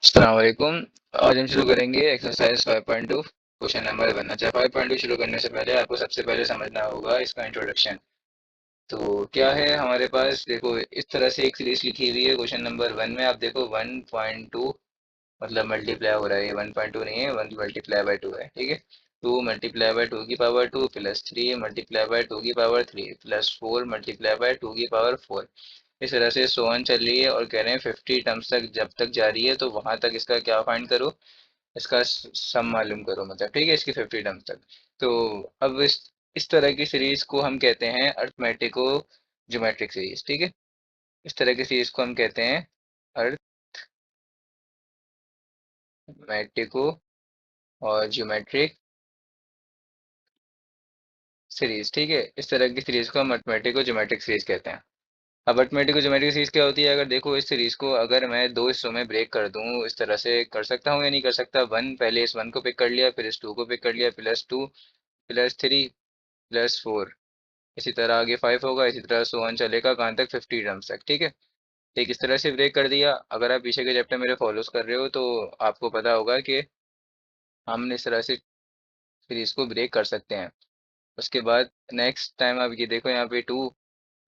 अस्सलाम वालेकुम। आज हम शुरू करेंगे एक्सरसाइज 5.2 क्वेश्चन नंबर 1। अच्छा, 5.2 शुरू करने से पहले आपको सबसे पहले समझना होगा इसका इंट्रोडक्शन। तो क्या है हमारे पास, देखो इस तरह से एक सीरीज लिखी हुई है। क्वेश्चन नंबर 1 में आप देखो 1.2 मतलब मल्टीप्लाई हो रहा है, ये 1.2 नहीं है, 1 मल्टीप्लाई बाय 2 है, ठीक है। 2 मल्टीप्लाई बाय 2 की पावर 2 प्लस 3 मल्टीप्लाई बाय 2 की पावर 3 प्लस 4 मल्टीप्लाई बाय 2 की पावर 4। इस तरह से सोवन चल रही है और कह रहे हैं 50 टर्म्स तक जब तक जा रही है तो वहां तक इसका क्या फाइंड करो, इसका सम मालूम करो, मतलब ठीक है, इसकी 50 टर्म्स तक। तो अब इस तरह की सीरीज को हम कहते हैं अर्थमेटिको ज्योमेट्रिक सीरीज, ठीक है। इस तरह की सीरीज को हम कहते हैं अर्थमेटिको और ज्योमेट्रिक सीरीज, ठीक है। इस तरह की सीरीज को हम अर्थमेटिको ज्योमेट्रिक सीरीज कहते हैं। अब अर्थमेटिको ज्योमेट्रिक सीरीज क्या होती है? अगर देखो इस सीरीज को अगर मैं दो हिस्सों में ब्रेक कर दूं, इस तरह से कर सकता हूँ या नहीं कर सकता? वन, पहले इस वन को पिक कर लिया, फिर इस टू को पिक कर लिया, plus two plus three plus four, इसी तरह आगे फाइव होगा, इसी तरह सो वन चलेगा कहाँ तक? 50 टर्म्स तक, ठीक है। एक इस तरह से ब्रेक कर दिया। अगर आप पीछे के चैप्टर मेरे फॉलोज कर रहे हो तो आपको पता होगा कि हम इस तरह से सीरीज को ब्रेक कर सकते हैं। उसके बाद नेक्स्ट टाइम आप ये देखो, यहाँ पे टू,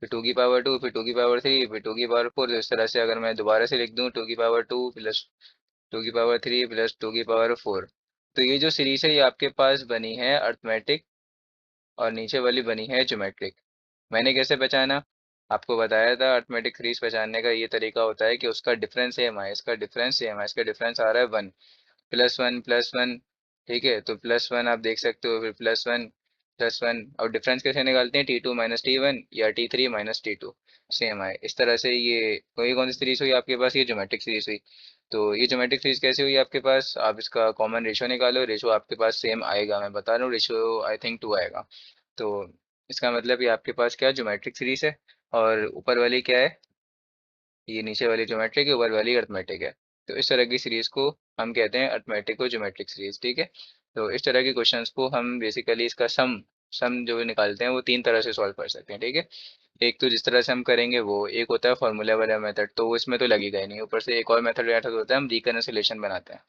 फिर टू की पावर टू, फिर टू की पावर थ्री, फिर टू की पावर फोर। इस तरह से अगर मैं दोबारा से लिख दूं, टू की पावर टू प्लस टू की पावर थ्री प्लस टू की पावर फोर, तो ये जो सीरीज है ये आपके पास बनी है अर्थमेटिक और नीचे वाली बनी है ज्योमेट्रिक। मैंने कैसे पहचाना? आपको बताया था अर्थमेटिक सीरीज पहचानने का ये तरीका होता है कि उसका डिफरेंस सेम आए। इसका डिफरेंस सेम है, इसका डिफरेंस आ रहा है one, plus one plus one, ठीक है। तो प्लस वन आप देख सकते हो, फिर प्लस वन, और डिफरेंस कैसे निकालते हैं? T two minus T one या T three minus T two, same आए। इस तरह से ये कोई कौन सी सीरीज हुई आपके पास? ये ज्योमेट्रिक सीरीज हुई। तो ये ज्योमेट्रिक सीरीज कैसे हुई आपके पास? आप इसका कॉमन रेशियो निकालो, रेशियो आपके पास सेम आएगा, मैं बता रहा हूँ, रेशियो आई थिंक टू आएगा। तो इसका मतलब ये आपके पास क्या ज्योमेट्रिक सीरीज है, और ऊपर वाली क्या है? ये नीचे वाली ज्योमेट्रिक है, ऊपर वाली अर्थमेटिक है। तो इस तरह की सीरीज को हम कहते हैं अर्थमेटिक और ज्योमेट्रिक सीरीज, ठीक है। तो इस तरह के क्वेश्चंस को हम बेसिकली इसका सम सम जो निकालते हैं वो तीन तरह से सॉल्व कर सकते हैं, ठीक है। एक तो जिस तरह से हम करेंगे वो एक होता है फॉर्मूला वाला मेथड, तो वो इसमें तो लगेगा ही नहीं। ऊपर से एक और मेथड होता है, हम रिकन्सिलेशन बनाते हैं।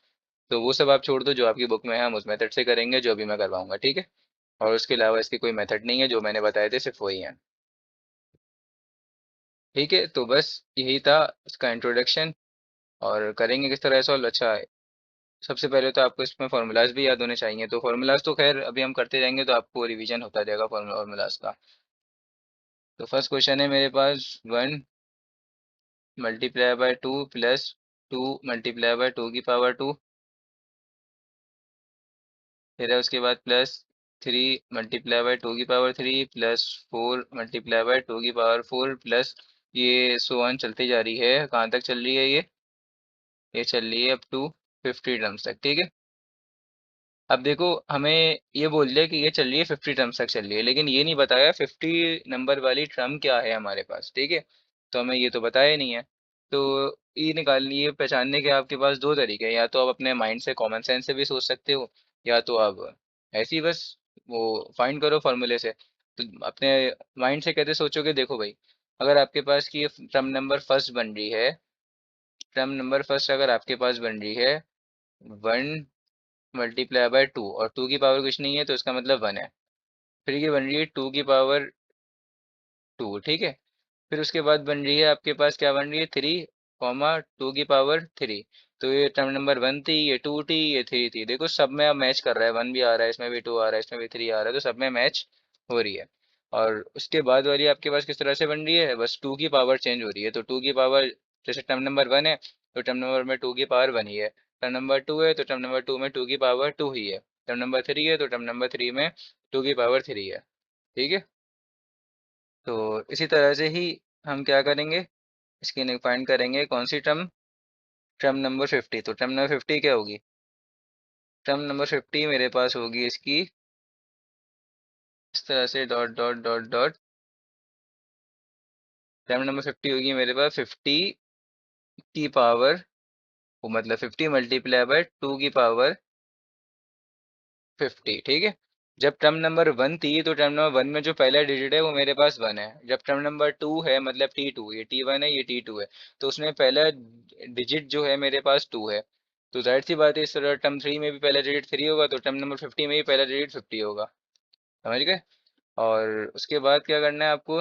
तो वो सब आप छोड़ दो, जो आपकी बुक में है हम उस मेथड से करेंगे, जो अभी मैं करवाऊंगा, ठीक है। और उसके अलावा इसके कोई मेथड नहीं है, जो मैंने बताए थे सिर्फ वही है, ठीक है। तो बस यही था इसका इंट्रोडक्शन। और करेंगे किस तरह सॉल्व? अच्छा, सबसे पहले तो आपको इसमें फार्मूलाज भी याद होने चाहिए। तो फार्मूलाज तो खैर अभी हम करते जाएंगे, तो आपको रिवीजन होता जाएगा फार्मूलाज का। तो फर्स्ट क्वेश्चन है मेरे पास, one multiply by two plus two multiply by two की पावर टू, फिर है उसके बाद plus three multiply by two की power three plus four multiply by two की पावर फोर प्लस, ये सो ऑन चलती जा रही है। कहाँ तक चल रही है ये चल रही है अप टू 50 टर्म्स तक, ठीक है। अब देखो हमें ये बोल दिया कि ये चल रही है 50 टर्म्स तक चल रही है, लेकिन ये नहीं बताया 50 नंबर वाली टर्म क्या है हमारे पास, ठीक है। तो हमें ये तो बताया ही नहीं है। तो ये पहचानने के आपके पास दो तरीके हैं, या तो आप अपने माइंड से कॉमन सेंस से भी सोच सकते हो, या तो आप ऐसे ही बस वो फाइंड करो फॉर्मूले से। तो अपने माइंड से कैसे सोचोगे? देखो भाई, अगर आपके पास की टर्म नंबर फर्स्ट बन रही है, टर्म नंबर फर्स्ट अगर आपके पास बन रही है वन मल्टीप्लाई बाय टू, और टू की पावर कुछ नहीं है तो इसका मतलब वन है। फिर ये बन रही है टू की पावर टू, ठीक है। फिर उसके बाद बन रही है आपके पास, क्या बन रही है? थ्री कॉमा टू की पावर थ्री। तो ये टर्म नंबर वन थी, ये टू थी, ये थ्री थी। देखो सब में अब मैच कर रहा है, वन भी आ रहा है इसमें, भी टू आ रहा है इसमें, भी थ्री आ रहा है, तो सब में मैच हो रही है। और उसके बाद वाली आपके पास किस तरह से बन रही है? बस टू की पावर चेंज हो रही है। तो टू की पावर, जैसे टर्म नंबर वन है तो टर्म नंबर में टू की पावर वन ही है। टर्म नंबर टू है तो टर्म नंबर टू में टू की पावर टू ही है। टर्म नंबर थ्री है तो टर्म नंबर थ्री में टू की पावर थ्री है, ठीक है। तो इसी तरह से ही हम क्या करेंगे, इसकी फाइंड करेंगे कौन सी टर्म? Term number 50। तो टर्म नंबर 50 क्या होगी? टर्म नंबर 50 मेरे पास होगी इसकी इस तरह से dot dot dot dot. Term number 50 होगी मेरे पास 50 की पावर, वो मतलब 50 मल्टीप्लाई बाय टू की पावर 50, ठीक है। जब टर्म नंबर वन थी तो टर्म नंबर वन में जो पहला डिजिट है वो मेरे पास वन है। जब टर्म नंबर टू है मतलब टी टू, ये टी वन है ये टी टू है, तो उसमें पहला डिजिट जो है मेरे पास टू है। तो जाहिर सी बात है इस तरह टर्म 3 में भी पहला डिजिट 3 होगा, तो टर्म नंबर 50 में भी पहला डिजिट 50 होगा। समझ गए? और उसके बाद क्या करना है आपको?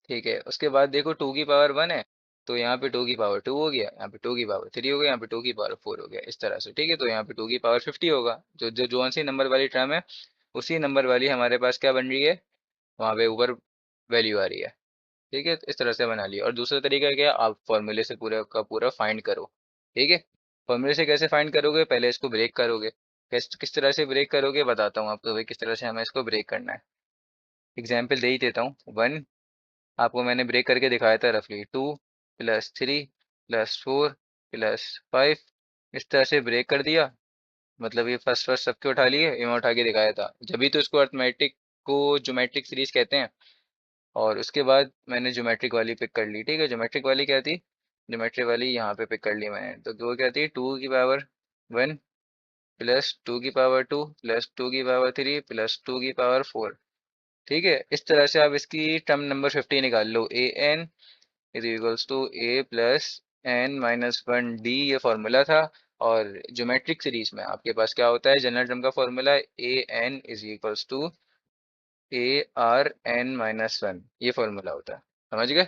ठीक है, उसके बाद देखो 2 की पावर 1 है, तो यहाँ पे 2 की पावर 2 हो गया, यहाँ पे 2 की पावर 3 हो गया, यहाँ पे 2 की पावर 4 हो गया, इस तरह से। ठीक है, तो यहाँ पे 2 की पावर 50 होगा। जो जो जो सी नंबर वाली टर्म है, उसी नंबर वाली हमारे पास क्या बन रही है, वहाँ पे ऊपर वैल्यू आ रही है। ठीक है, तो इस तरह से बना लिया। और दूसरा तरीका क्या है, आप फॉर्मूले से पूरा का पूरा फाइंड करो। ठीक है, फॉर्मूले से कैसे फाइंड करोगे, पहले इसको ब्रेक करोगे। किस तरह से ब्रेक करोगे बताता हूँ आपको भाई, किस तरह से हमें इसको ब्रेक करना है। एग्जाम्पल दे ही देता हूँ। 1 आपको मैंने ब्रेक करके दिखाया था रफली, 2 प्लस 3 प्लस 4 प्लस 5, इस तरह से ब्रेक कर दिया। मतलब ये फर्स्ट फर्स्ट सबके उठा लिए, ये मैं उठा के दिखाया था, जब भी तो इसको अर्थमेटिक को ज्योमेट्रिक सीरीज कहते हैं। और उसके बाद मैंने ज्योमेट्रिक वाली पिक कर ली। ठीक है, ज्योमेट्रिक वाली क्या थी, ज्योमेट्रिक वाली यहाँ पे पिक कर ली मैंने, तो वो क्या थी, 2 की पावर 1 प्लस 2 की पावर 2 प्लस 2 की पावर 3 प्लस 2 की पावर 4। ठीक है, इस तरह से आप इसकी टर्म नंबर 50 निकाल लो। A N is equals to A plus n-1 d, ये फॉर्मूला था। और ज्योमेट्रिक सीरीज में आपके पास क्या होता है, जनरल टर्म का formula, A N is equals to ARn-1, ये फॉर्मूला होता है। समझ गए?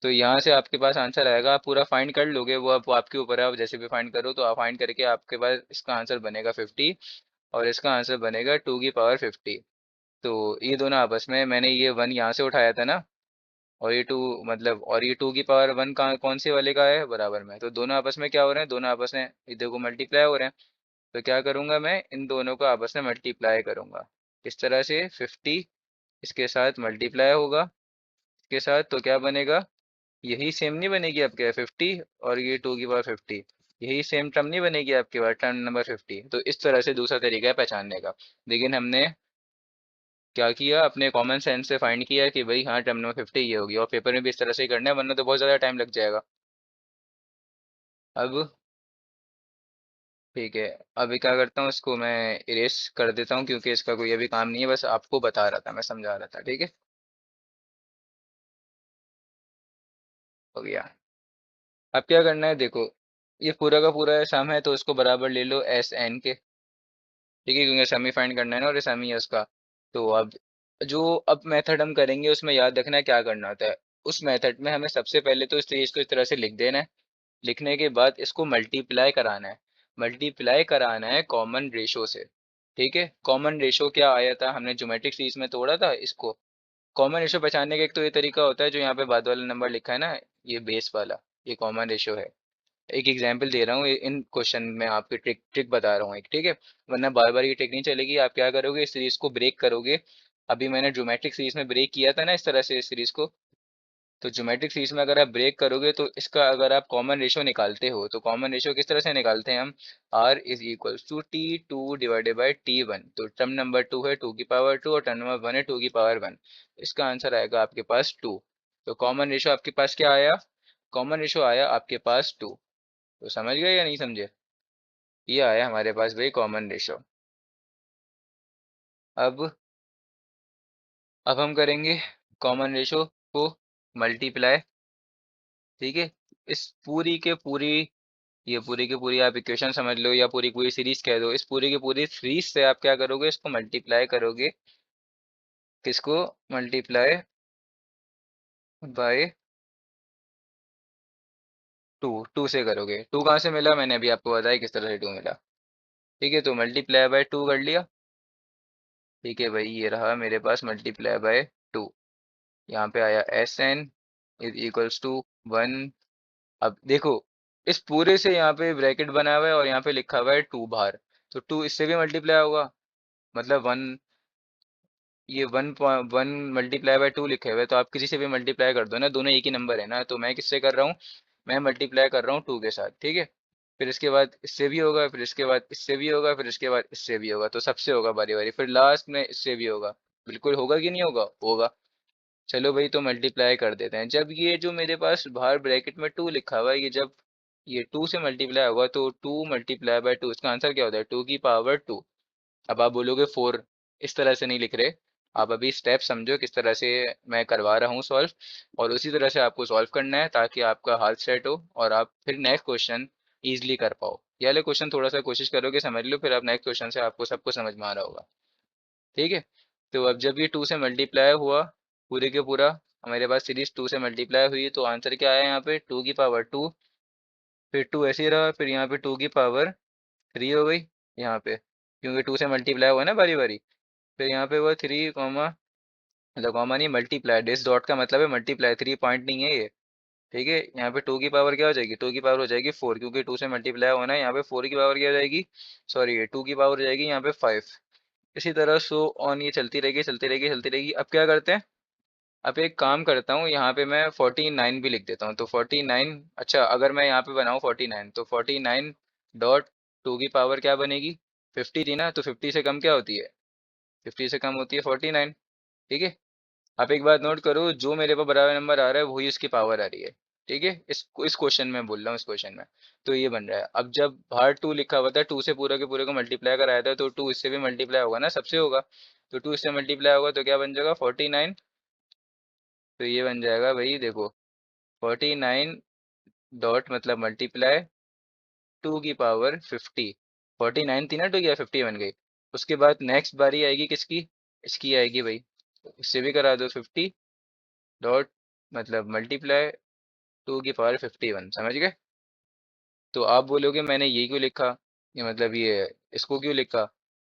तो यहाँ से आपके पास आंसर आएगा, आप पूरा फाइंड कर लोगे, वो आप वो आपके ऊपर है, आप जैसे भी फाइंड करो, तो आप फाइंड करके आपके पास इसका आंसर बनेगा 50, और इसका आंसर बनेगा 2 की पावर 50। तो ये दोनों आपस में, मैंने ये 1 यहाँ से उठाया था ना, और ये 2, मतलब, और ये 2 की पावर 1 का कौन से वाले का है, बराबर में, तो दोनों आपस में क्या हो रहे हैं, दोनों आपस में इधर को मल्टीप्लाई हो रहे हैं। तो क्या करूंगा मैं, इन दोनों को आपस में मल्टीप्लाई करूंगा। इस तरह से 50 इसके साथ मल्टीप्लाई होगा, इसके साथ, तो क्या बनेगा, यही सेम नहीं बनेगी आपके 50, और ये 2 की पावर 50, यही सेम टर्म नहीं बनेगी आपके पास, टर्म नंबर 50। तो इस तरह से दूसरा तरीका है पहचानने का। लेकिन हमने क्या किया, अपने कॉमन सेंस से फाइंड किया कि भाई हाँ, टर्म नंबर 50 ये होगी, और पेपर में भी इस तरह से ही करना है, वरना तो बहुत ज़्यादा टाइम लग जाएगा। अब ठीक है, अभी क्या करता हूँ, इसको मैं इरेज कर देता हूँ, क्योंकि इसका कोई अभी काम नहीं है, बस आपको बता रहा था, मैं समझा रहा था। ठीक है, हो गया। अब क्या करना है, देखो, ये पूरा का पूरा सम है, तो इसको बराबर ले लो एस एन के। ठीक है, क्योंकि सम ही फाइंड करना है ना, और ये सम ही है उसका। तो अब जो अब मेथड हम करेंगे, उसमें याद रखना है क्या करना होता है। उस मेथड में हमें सबसे पहले तो इस चीज को इस तरह से लिख देना है। लिखने के बाद इसको मल्टीप्लाई कराना है। मल्टीप्लाई कराना है कॉमन रेशो से। ठीक है, कॉमन रेशो क्या आया था, हमने ज्योमेट्रिक सीरीज में तोड़ा था इसको। कॉमन रेशो पहचानने का एक तो ये तरीका होता है, जो यहाँ पे बाद वाला नंबर लिखा है ना, ये बेस वाला, ये कॉमन रेशो है। एक एग्जांपल दे रहा हूँ, इन क्वेश्चन में आपकी ट्रिक ट्रिक बता रहा हूँ एक। ठीक है, वरना बार बार ये ट्रिक नहीं चलेगी। आप क्या करोगे, इस सीरीज को ब्रेक करोगे। अभी मैंने ज्योमेट्रिक सीरीज में ब्रेक किया था ना, इस तरह से इस सीरीज को। तो ज्योमेट्रिक सीरीज में अगर आप ब्रेक करोगे, तो इसका अगर आप कॉमन रेशो निकालते हो, तो कॉमन रेशो किस तरह से निकालते हैं हम, R is equals to T2 divided by T1। तो टर्म नंबर 2 है 2 की पावर 2, और टर्म नंबर 1 है 2 की पावर 1। इसका आंसर आएगा आपके पास 2। तो कॉमन रेशो आपके पास क्या आया, कॉमन रेशो आया आपके पास 2। तो समझ गए या नहीं समझे? ये आया हमारे पास भाई कॉमन रेशो। अब अब हम करेंगे कॉमन रेशो को मल्टीप्लाई। ठीक है, इस पूरी के पूरी, ये पूरी की पूरी आप इक्वेशन समझ लो, या पूरी पूरी सीरीज कह दो, इस पूरी की पूरी सीरीज से आप क्या करोगे, इसको मल्टीप्लाई करोगे। किसको? Multiply by 2। 2 से करोगे, 2 कहाँ से मिला, मैंने अभी आपको बताया किस तरह से 2 मिला। ठीक है, तो मल्टीप्लाई बाय 2 कर लिया। ठीक है भाई, ये रहा मेरे पास मल्टीप्लाई बाय 2। यहाँ पे आया S N is equals to 1। अब देखो, इस पूरे से यहाँ पे ब्रैकेट बना हुआ है, और यहाँ पे लिखा हुआ है 2 बाहर। तो 2 इससे भी मल्टीप्लाई होगा, मतलब 1, ये 1 मल्टीप्लाई बाय 2 लिखे हुए, तो आप किसी से भी मल्टीप्लाई कर दो ना, दोनों एक ही नंबर है ना। तो मैं किससे कर रहा हूँ, मैं मल्टीप्लाई कर रहा हूँ 2 के साथ। ठीक है, फिर इसके बाद इससे भी होगा, फिर इसके बाद इससे भी होगा, फिर इसके बाद इससे भी होगा, तो सबसे होगा बारी बारी, फिर लास्ट में इससे भी होगा। बिल्कुल होगा कि नहीं होगा, होगा। चलो भाई, तो मल्टीप्लाई कर देते हैं। जब ये जो मेरे पास बाहर ब्रैकेट में 2 लिखा हुआ है, ये जब ये 2 से मल्टीप्लाई होगा, तो 2 मल्टीप्लाई बाय 2, इसका आंसर क्या होता है, 2 की पावर 2। अब आप बोलोगे 4, इस तरह से नहीं लिख रहे। आप अभी स्टेप समझो किस तरह से मैं करवा रहा हूँ सॉल्व, और उसी तरह से आपको सॉल्व करना है, ताकि आपका हाथ सेट हो, और आप फिर नेक्स्ट क्वेश्चन इजीली कर पाओ। ये वाले क्वेश्चन थोड़ा सा कोशिश करोगे समझ लो, फिर आप नेक्स्ट क्वेश्चन से आपको सबको समझ में आ रहा होगा। ठीक है। तो अब जब ये 2 से मल्टीप्लाई हुआ पूरे के पूरा, हमारे पास सीरीज 2 से मल्टीप्लाई हुई, तो आंसर क्या आया यहाँ पे 2 की पावर 2, फिर 2 ऐसे ही रहा, फिर यहाँ पे 2 की पावर 3 हो गई यहाँ पे, क्योंकि 2 से मल्टीप्लाई हुआ ना बारी बारी। फिर यहाँ पे हुआ 3 कॉमा, मतलब कॉमा नहीं, मल्टीप्लाई, दिस डॉट का मतलब है मल्टीप्लाई, 3 पॉइंट नहीं है ये। ठीक है। यहाँ पे 2 की पावर क्या हो जाएगी, 2 की पावर हो जाएगी 4, क्योंकि 2 से मल्टीप्लाई होना है। यहाँ पे 4 की पावर क्या हो जाएगी, सॉरी 2 की पावर हो जाएगी यहाँ पे 5। इसी तरह सो ऑन, ये चलती रहेगी चलती रहेगी चलती रहेगी। अब क्या करते हैं, अब एक काम करता हूँ, यहाँ पे मैं 49 भी लिख देता हूँ। तो 49, अच्छा अगर मैं यहाँ पे बनाऊँ 49, तो 49 डॉट 2 की पावर क्या बनेगी, 50 थी ना, तो 50 से कम क्या होती है, 50 से कम होती है 49। ठीक है। आप एक बात नोट करो, जो मेरे पास बराबर नंबर आ रहा है वही उसकी पावर आ रही है। ठीक है। इस क्वेश्चन में बोल रहा हूँ, इस क्वेश्चन में। तो ये बन रहा है। अब जब बाहर 2 लिखा हुआ था, 2 से पूरा के पूरे को मल्टीप्लाई कराया था, तो 2 इससे भी मल्टीप्लाई होगा ना, सबसे होगा। तो 2 इससे मल्टीप्लाई होगा तो क्या बन जाएगा 49। तो ये बन जाएगा भाई देखो, 49 डॉट मतलब मल्टीप्लाई 2 की पावर 50। 49 थी ना, 2 की 50 बन गई। उसके बाद नेक्स्ट बारी आएगी किसकी, इसकी आएगी भाई। इससे भी करा दो 50 डॉट मतलब मल्टीप्लाई 2 की पावर 51। समझ गए। तो आप बोलोगे मैंने ये क्यों लिखा, ये मतलब ये इसको क्यों लिखा।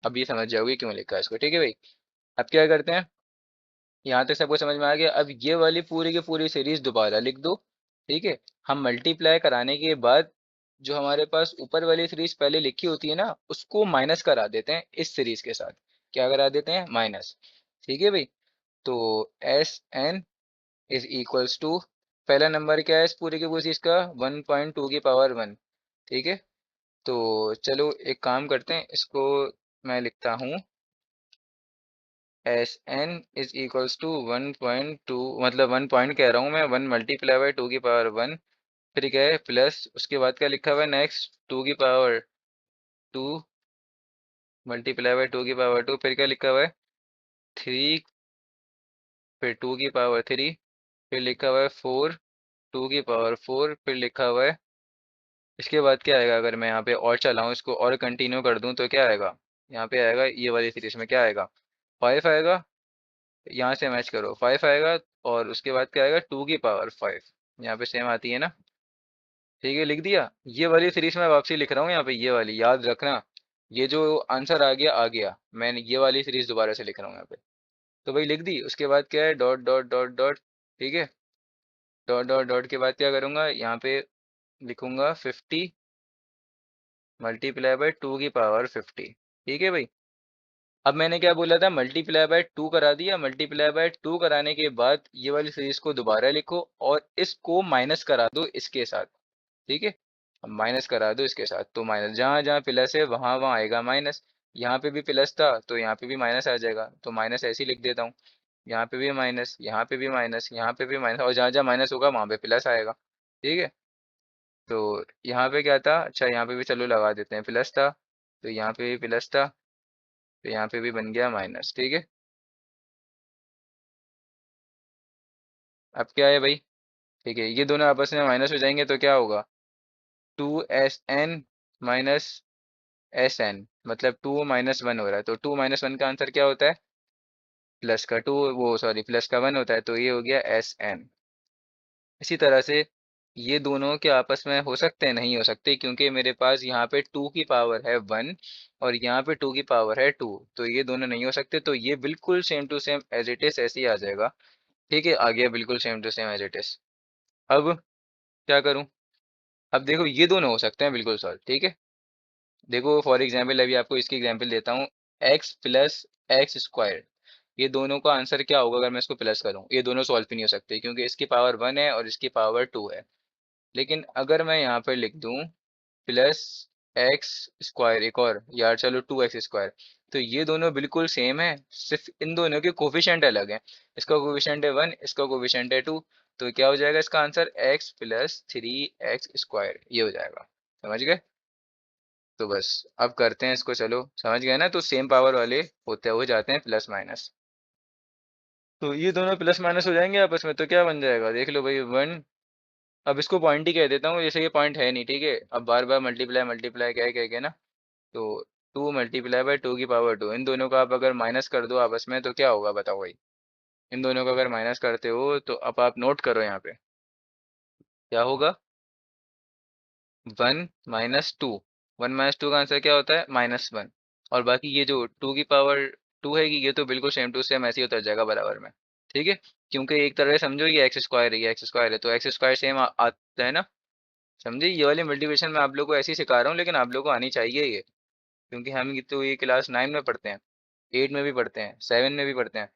अब ये समझ जाओगे क्यों लिखा इसको। ठीक है भाई। अब क्या करते हैं, यहाँ तक सबको समझ में आ गया। अब ये वाली पूरी की पूरी सीरीज दोबारा लिख दो। ठीक है। हम मल्टीप्लाई कराने के बाद जो हमारे पास ऊपर वाली सीरीज पहले लिखी होती है ना, उसको माइनस करा देते हैं इस सीरीज के साथ। क्या करा देते हैं, माइनस। ठीक है भाई। तो Sn इज इक्वल्स टू, पहला नंबर क्या है इस पूरी की पूरी चीज का, 1.2 की पावर 1। ठीक है। तो चलो एक काम करते हैं, इसको मैं लिखता हूँ Sn इज इक्वल्स टू 1.2, मतलब 1 पॉइंट कह रहा हूँ मैं, 1 मल्टीप्लाई बाई 2 की पावर 1। फिर क्या है प्लस, उसके बाद क्या लिखा हुआ है नेक्स्ट, 2 की पावर 2 मल्टीप्लाई बाई 2 की पावर 2। फिर क्या लिखा हुआ है 3, फिर 2 की पावर 3, फिर लिखा हुआ है 4, 2 की पावर 4, फिर लिखा हुआ है। इसके बाद क्या आएगा, अगर मैं यहाँ पे और चलाऊँ इसको और कंटिन्यू कर दूँ तो क्या आएगा, यहाँ पे आएगा ये वाली सीरीज में क्या आएगा, 5 आएगा। यहाँ से मैच करो, 5 आएगा। और उसके बाद क्या आएगा 2 की पावर 5, यहाँ पे सेम आती है ना। ठीक है, लिख दिया। ये वाली सीरीज में वापसी लिख रहा हूँ यहाँ पे, ये वाली याद रखना। ये जो आंसर आ गया, मैंने ये वाली सीरीज दोबारा से लिख रहा हूँ यहाँ पे। तो भाई लिख दी। उसके बाद क्या है डॉट डॉट डॉट डॉट। ठीक है। डॉट डॉट डॉट के बाद क्या करूँगा, यहाँ पे लिखूंगा 50 मल्टीप्लाई बाई 2 की पावर 50। ठीक है भाई। अब मैंने क्या बोला था, मल्टीप्लाई बाय 2 करा दिया। मल्टीप्लाई बाय 2 कराने के बाद ये वाली सीरीज को दोबारा लिखो और इसको माइनस करा दो इसके साथ। ठीक है। अब माइनस करा दो इसके साथ, तो माइनस जहाँ जहाँ प्लस है वहां वहां आएगा माइनस। यहाँ पे भी प्लस था तो यहाँ पे भी माइनस आ जाएगा, तो माइनस ऐसे ही लिख देता हूँ। यहाँ पे भी माइनस, यहाँ पे भी माइनस, यहाँ पे भी माइनस, और जहाँ जहाँ माइनस होगा वहां पे प्लस आएगा। ठीक है। तो यहाँ पे क्या था, अच्छा यहाँ पे भी चलो लगा देते हैं, प्लस था तो यहाँ पे भी प्लस था, तो यहाँ पे भी बन गया माइनस। ठीक है। अब क्या है भाई, ठीक है, ये दोनों आपस में माइनस हो जाएंगे तो क्या होगा, 2Sn माइनस Sn, मतलब 2 - 1 हो रहा है, तो 2 - 1 का आंसर क्या होता है, प्लस का 2, वो सॉरी प्लस का 1 होता है, तो ये हो गया Sn। इसी तरह से ये दोनों के आपस में हो सकते हैं, नहीं हो सकते, क्योंकि मेरे पास यहाँ पे 2 की पावर है 1 और यहाँ पे 2 की पावर है 2, तो ये दोनों नहीं हो सकते। तो ये बिल्कुल same to same as it is ऐसे ही आ जाएगा। ठीक है, आ गया बिल्कुल same to same as it is. अब क्या करूं, अब देखो ये दोनों हो सकते हैं बिल्कुल सॉल्व। ठीक है। देखो फॉर एग्जाम्पल अभी आपको इसकी एग्जाम्पल देता हूँ, x + x² ये दोनों का आंसर क्या होगा अगर मैं इसको प्लस करूं, ये दोनों सॉल्व ही नहीं हो सकते क्योंकि इसकी पावर 1 है और इसकी पावर 2 है। लेकिन अगर मैं यहाँ पर लिख दूं +x², एक और यार चलो 2x², तो ये दोनों बिल्कुल सेम है, सिर्फ इन दोनों के कोफिशिएंट अलग हैं। इसका कोफिशिएंट है 1, इसका कोफिशिएंट है 2। तो क्या हो जाएगा इसका आंसर, x + 3x², ये हो जाएगा। समझ गए। तो बस अब करते हैं इसको, चलो समझ गए ना, तो सेम पावर वाले होते हो जाते हैं प्लस माइनस। तो ये दोनों प्लस माइनस हो जाएंगे आपस में, तो क्या बन जाएगा देख लो भाई, 1 अब इसको पॉइंट ही कह देता हूँ, जैसे ये पॉइंट है नहीं, ठीक है। अब बार बार मल्टीप्लाई मल्टीप्लाई क्या कह के ना, तो 2 × 2 इन दोनों का आप अगर माइनस कर दो आपस में तो क्या होगा बताओ भाई। इन दोनों का अगर माइनस करते हो तो अब आप नोट करो यहाँ पे क्या होगा। 1 - 2, 1 - 2 का आंसर क्या होता है -1। और बाकी ये जो 2 की पावर 2 है कि ये तो बिल्कुल सेम टू सेम ऐसे ही उतर जाएगा बराबर में, ठीक है। क्योंकि एक तरह से समझो ये एक्स स्क्वायर है, ये एक्स स्क्वायर है, तो एक्स स्क्वायर सेम आता है ना। समझे, ये वाली मल्टीप्लिकेशन मैं आप लोग को ऐसे ही सिखा रहा हूँ, लेकिन आप लोग को आनी चाहिए ये। क्योंकि हम तो ये क्लास 9 में पढ़ते हैं, 8 में भी पढ़ते हैं, 7 में भी पढ़ते हैं।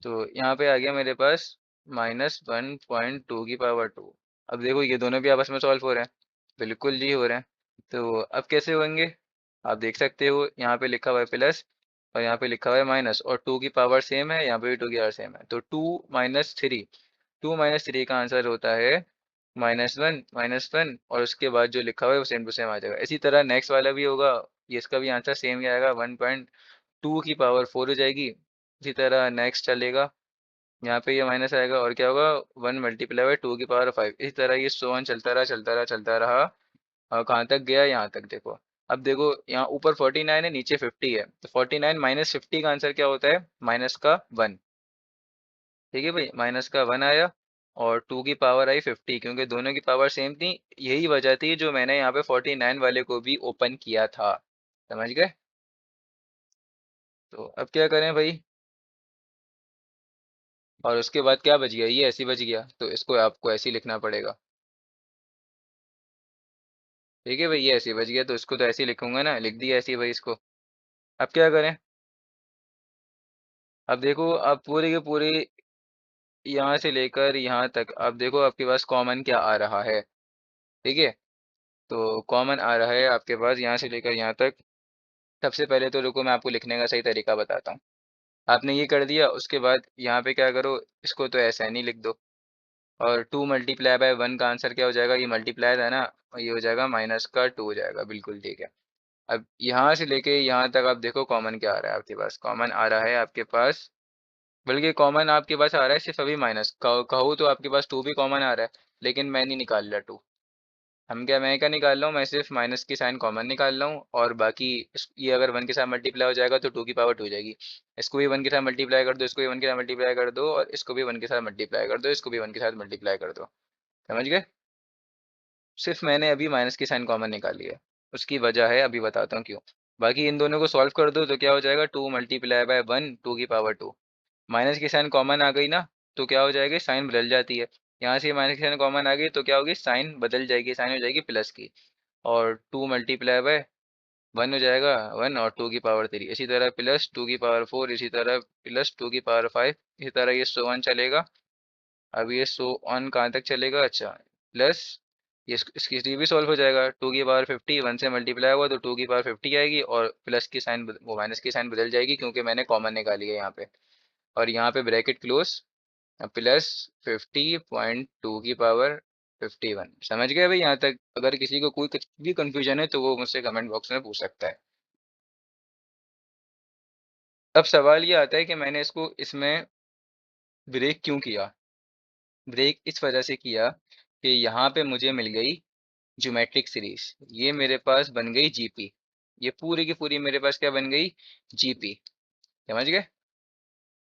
तो यहाँ पे आ गया मेरे पास -1.2 की पावर 2। अब देखो ये दोनों भी आपस में सॉल्व हो रहे हैं, बिल्कुल जी हो रहे हैं। तो अब कैसे होंगे, आप देख सकते हो यहाँ पे लिखा हुआ है प्लस और यहाँ पे लिखा हुआ है माइनस, और 2 की पावर सेम है, यहाँ पे भी 2 की पावर सेम है, तो 2 - 3, 2 - 3 का आंसर होता है -1 और उसके बाद जो लिखा हुआ है वो सेम टू सेम आ जाएगा। इसी तरह नेक्स्ट वाला भी होगा, ये इसका भी आंसर सेम ही आएगा, 1.2 की पावर 4 हो जाएगी। इसी तरह नेक्स्ट चलेगा, यहाँ पे ये माइनस आएगा और क्या होगा, 1 × 2 की पावर 5। इसी तरह ये सो ऑन चलता रहा चलता रहा चलता रहा, और कहाँ तक गया, यहाँ तक देखो। अब देखो यहाँ ऊपर 49 है, नीचे 50 है, तो 49 - 50 का आंसर क्या होता है, -1। ठीक है भाई, -1 आया, और 2 की पावर आई 50, क्योंकि दोनों की पावर सेम थी। यही वजह थी जो मैंने यहाँ पे 49 वाले को भी ओपन किया था। समझ गए। तो अब क्या करें भाई, और उसके बाद क्या बच गया, ये ऐसे ही बच गया, तो इसको आपको ऐसे ही लिखना पड़ेगा। ठीक है भाई, ये ऐसे ही बच गया, तो इसको तो ऐसे ही लिखूंगा ना, लिख दिया ऐसे ही भाई इसको। अब क्या करें, अब देखो अब पूरे के पूरे यहाँ से लेकर यहाँ तक, अब देखो आपके पास कॉमन क्या आ रहा है। ठीक है, तो कॉमन आ रहा है आपके पास यहाँ से लेकर यहाँ तक। सबसे पहले तो रुको मैं आपको लिखने का सही तरीका बताता हूँ। आपने ये कर दिया, उसके बाद यहाँ पे क्या करो, इसको तो ऐसा नहीं लिख दो, और 2 × 1 का आंसर क्या हो जाएगा, ये मल्टीप्लाई है ना, और ये हो जाएगा -2 हो जाएगा, बिल्कुल ठीक है। अब यहाँ से लेके यहाँ तक आप देखो कॉमन क्या आ रहा है आपके पास, कॉमन आ रहा है आपके पास, बल्कि कॉमन आपके पास आ रहा है सिर्फ अभी माइनस कहूँ तो आपके पास 2 भी कॉमन आ रहा है, लेकिन मैं नहीं निकाल रहा 2। मैं क्या निकाल रहा हूँ, मैं सिर्फ माइनस की साइन कॉमन निकाल रहा हूँ, और बाकी ये अगर 1 के साथ मल्टीप्लाई हो जाएगा तो 2 की पावर 2 हो जाएगी। इसको भी 1 के साथ मल्टीप्लाई कर दो, इसको भी 1 के साथ मल्टीप्लाई कर दो, और इसको भी 1 के साथ मल्टीप्लाई कर दो, इसको भी 1 के साथ मल्टीप्लाई कर दो। समझ गए। सिर्फ मैंने अभी माइनस की साइन कॉमन निकाली है, उसकी वजह है, अभी बताता हूँ क्यों। बाकी इन दोनों को सॉल्व कर दो तो क्या हो जाएगा, 2 × 1 2 की पावर 2। माइनस की साइन कॉमन आ गई ना, तो क्या हो जाएगी, साइन बदल जाती है। यहाँ से माइनस की साइन कॉमन आ गई तो क्या होगी, साइन बदल जाएगी, साइन हो जाएगी प्लस की। और 2 × 1 हो जाएगा 1, और 2 की पावर 3, इसी तरह प्लस 2 की पावर 4, इसी तरह प्लस 2 की पावर 5, इसी तरह ये सो ऑन चलेगा। अब ये सो ऑन कहाँ तक चलेगा, अच्छा, प्लस इसकी भी सॉल्व हो जाएगा। 2 की पावर 50 1 से मल्टीप्लाई हुआ तो 2 की पावर 50 आएगी, और प्लस की साइन वो माइनस की साइन बदल जाएगी, क्योंकि मैंने कॉमन निकाली है यहाँ पे। और यहाँ पे ब्रैकेट क्लोज, प्लस 50.2 की पावर 51। समझ गए भाई यहाँ तक। अगर किसी को कोई कुछ भी कंफ्यूजन है तो वो मुझसे कमेंट बॉक्स में पूछ सकता है। अब सवाल ये आता है कि मैंने इसको इसमें ब्रेक क्यों किया। ब्रेक इस वजह से किया कि यहाँ पे मुझे मिल गई ज्योमेट्रिक सीरीज, ये मेरे पास बन गई जीपी। ये पूरी की पूरी मेरे पास क्या बन गई, जीपी। समझ गए।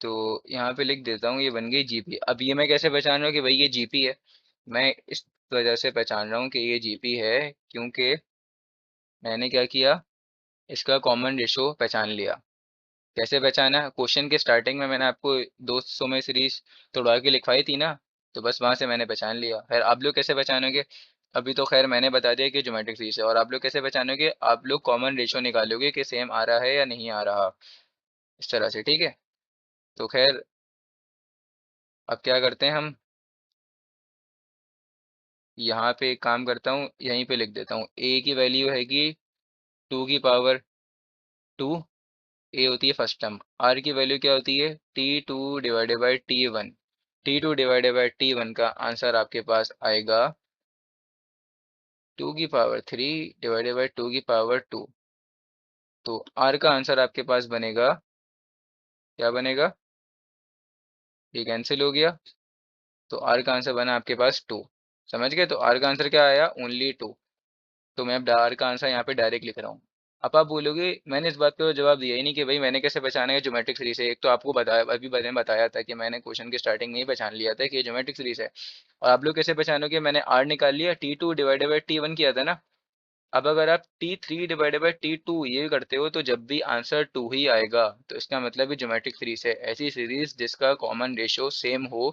तो यहाँ पे लिख देता हूँ, ये बन गई जीपी। अब ये मैं कैसे पहचान रहा हूँ कि भाई ये जीपी है, मैं इस वजह से पहचान रहा हूँ कि ये जीपी है, क्योंकि मैंने क्या किया, इसका कॉमन रेशो पहचान लिया। कैसे पहचाना, क्वेश्चन के स्टार्टिंग में मैंने आपको 200 में सीरीज तोड़वा के लिखवाई थी ना, तो बस वहां से मैंने पहचान लिया। खैर आप लोग कैसे पहचानोगे, अभी तो खैर मैंने बता दिया कि ज्योमेट्रिक सीरीज है, और आप लोग कैसे पहचानोगे, आप लोग कॉमन रेशो निकालोगे कि सेम आ रहा है या नहीं आ रहा, इस तरह से, ठीक है। तो खैर अब क्या करते हैं हम, यहाँ पे एक काम करता हूँ, यहीं पे लिख देता हूँ, ए की वैल्यू हैगी 2 की पावर 2। ए होती है फर्स्ट टर्म, आर की वैल्यू क्या होती है, T2 / T1। T2 / T1 का आंसर आपके पास आएगा 2 की पावर 3 / 2 की पावर 2। तो आर का आंसर आपके पास बनेगा, क्या बनेगा, ये कैंसिल हो गया, तो आर का आंसर बना आपके पास 2। समझ गए? तो आर का आंसर क्या आया? ओनली 2। तो मैं अब आर का आंसर यहाँ पे डायरेक्ट लिख रहा हूँ। अब आप बोलोगे मैंने इस बात का जवाब दिया ही नहीं कि भाई मैंने कैसे पहचाना है ज्योमेट्रिक सीरीज है। एक तो आपको बताया, अभी मैंने बताया था कि मैंने क्वेश्चन के स्टार्टिंग में ही पहचान लिया था कि ये ज्योमेट्रिक सीरीज है। और आप लोग कैसे पहचानोगे? मैंने आर निकाल लिया, T2 डिवाइडेड बाई T1 किया था ना। अब अगर आप T3 डिवाइडेड बाई T2 ये करते हो तो जब भी आंसर 2 ही आएगा तो इसका मतलब ये ज्योमेट्रिक सीरीज है। ऐसी सीरीज जिसका कॉमन रेशियो सेम हो,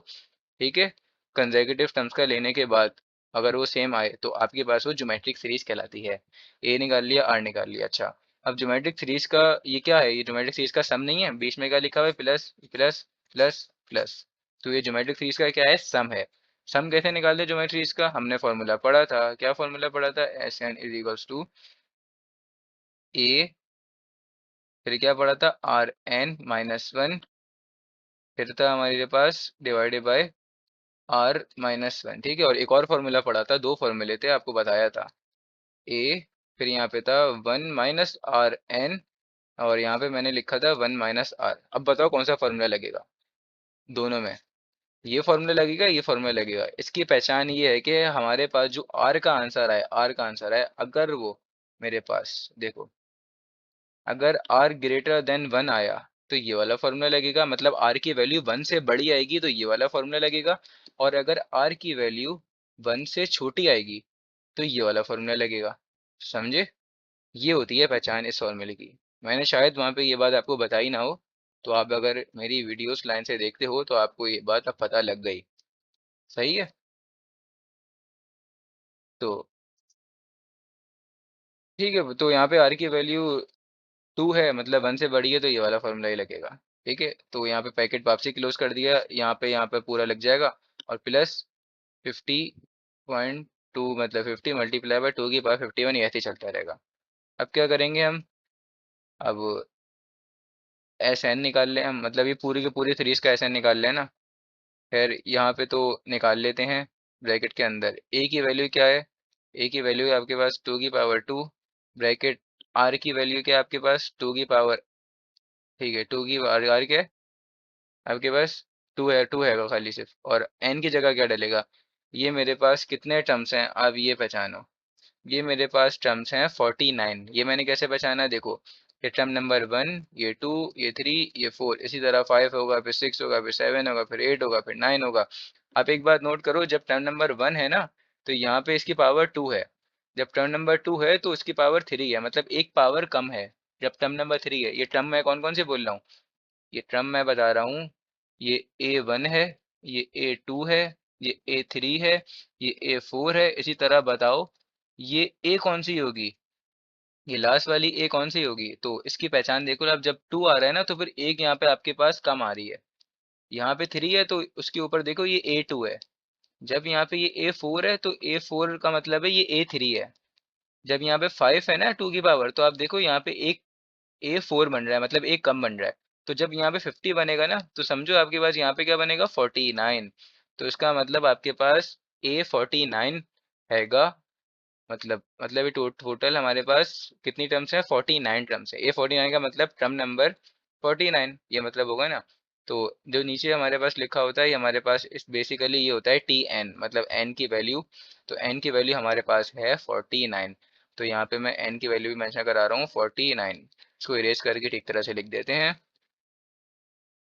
ठीक है, कंसेक्यूटिव टर्म्स का लेने के बाद अगर वो सेम आए तो आपके पास वो ज्योमेट्रिक सीरीज कहलाती है। ए निकाल लिया, आर निकाल लिया। अच्छा, अब ज्योमेट्रिक सीरीज का ये क्या है? ये ज्योमेट्रिक सीरीज का सम नहीं है? बीच में क्या लिखा हुआ है? Plus plus plus plus. तो ये ज्योमेट्रिक सीरीज का क्या है? सम है। सम कैसे निकालते हैं ज्योमेट्रिक सीरीज का? हमने फॉर्मूला पढ़ा था। क्या फॉर्मूला पढ़ा था? S N is equals to A, फिर क्या पढ़ा था? आर एन माइनस वन, फिर था हमारे पास divided by R minus one. ठीक है, और एक और फॉर्मूला पढ़ा था, दो फॉर्मूले थे आपको बताया था। ए, फिर यहाँ पे था वन माइनस आर एन, और यहाँ पे मैंने लिखा था वन माइनस आर। अब बताओ कौन सा फॉर्मूला लगेगा दोनों में? ये फॉर्मूला लगेगा, ये फॉर्मूला लगेगा। इसकी पहचान ये है कि हमारे पास जो आर का आंसर आए, आर का आंसर आए अगर वो मेरे पास देखो, अगर आर ग्रेटर देन वन आया तो ये वाला फॉर्मूला लगेगा, मतलब आर की वैल्यू वन से बड़ी आएगी तो ये वाला फॉर्मूला लगेगा। और अगर आर की वैल्यू वन से छोटी आएगी तो ये वाला फॉर्मूला लगेगा। समझे? ये होती है पहचान इस फॉर्मूले की। मैंने शायद वहाँ पे ये बात आपको बताई ना हो, तो आप अगर मेरी वीडियोस लाइन से देखते हो तो आपको ये बात अब पता लग गई। सही है? तो ठीक है, तो यहाँ पे आर की वैल्यू टू है, मतलब वन से बड़ी है, तो ये वाला फॉर्मूला ही लगेगा। ठीक है, तो यहाँ पे पैकेट वापसी क्लोज कर दिया, यहाँ पे पूरा लग जाएगा। और प्लस 50.2, मतलब 50 मल्टीप्लाई बाय 2 की पावर 51, ये ऐसे ही चलता रहेगा। अब क्या करेंगे हम? अब एस एन निकाल लें हम, मतलब ये पूरी की पूरी सीरीज का एस एन निकाल लें ना। फिर यहाँ पे तो निकाल लेते हैं। ब्रैकेट के अंदर ए की वैल्यू क्या है? ए की वैल्यू है आपके पास 2 की पावर 2, ब्रैकेट आर की वैल्यू क्या है आपके पास? 2 की पावर, ठीक है, 2 की आर क्या है आपके पास? टू है खाली सिर्फ। और एन की जगह क्या डलेगा? ये मेरे पास कितने टर्म्स हैं आप ये पहचानो। ये मेरे पास टर्म्स हैं 49। ये मैंने कैसे पहचाना? देखो, ये टर्म नंबर वन, ये टू, ये थ्री, ये फोर, इसी तरह फाइव होगा, फिर सिक्स होगा, फिर सेवन होगा, फिर एट होगा, फिर नाइन होगा। आप एक बात नोट करो, जब टर्म नंबर वन है ना तो यहाँ पे इसकी पावर टू है। जब टर्म नंबर टू है तो इसकी पावर थ्री है, मतलब एक पावर कम है। जब टर्म नंबर थ्री है, ये टर्म मैं कौन कौन से बोल रहा हूँ? ये टर्म मैं बता रहा हूँ, ये A1 है, ये A2 है, ये A3 है, ये A4 है। इसी तरह बताओ ये A कौन सी होगी? ये लास्ट वाली A कौन सी होगी? तो इसकी पहचान देखो, अब जब टू आ रहा है ना तो फिर एक यहाँ पे आपके पास कम आ रही है। यहाँ पे थ्री है तो उसके ऊपर देखो ये A2 है। जब यहाँ पे ये A4 है तो A4 का मतलब है ये A3 है। जब यहाँ पे 5 है ना 2 की पावर, तो आप देखो यहाँ पे एक A4 बन रहा है, मतलब एक कम बन रहा है। तो जब यहाँ पे 50 बनेगा ना तो समझो आपके पास यहाँ पे क्या बनेगा? 49। तो इसका मतलब आपके पास A49 हैगा। मतलब ये टोटल हमारे पास कितनी टर्म्स है? 49 टर्म्स है। A49 का मतलब टर्म नंबर 49, ये मतलब होगा ना। तो जो नीचे हमारे पास लिखा होता है ये हमारे पास इस बेसिकली ये होता है TN, मतलब N की वैल्यू। तो N की वैल्यू हमारे पास है 49। तो यहाँ पे मैं N की वैल्यू भी मेंशन करा रहा हूँ 49। इसको इरेज करके ठीक तरह से लिख देते हैं।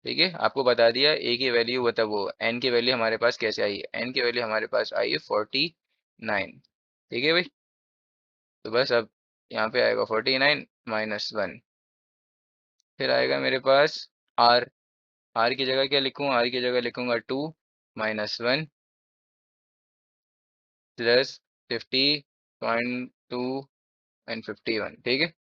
ठीक है, आपको बता दिया ए की वैल्यू, मतलब वो एन की वैल्यू हमारे पास कैसे आई है। एन की वैल्यू हमारे पास आई है 49। ठीक है भाई, तो बस अब यहाँ पे आएगा 49 माइनस वन। फिर आएगा मेरे पास आर। आर की जगह क्या लिखूँ? आर की जगह लिखूंगा 2 माइनस वन प्लस 50.2 एंड 51। ठीक है,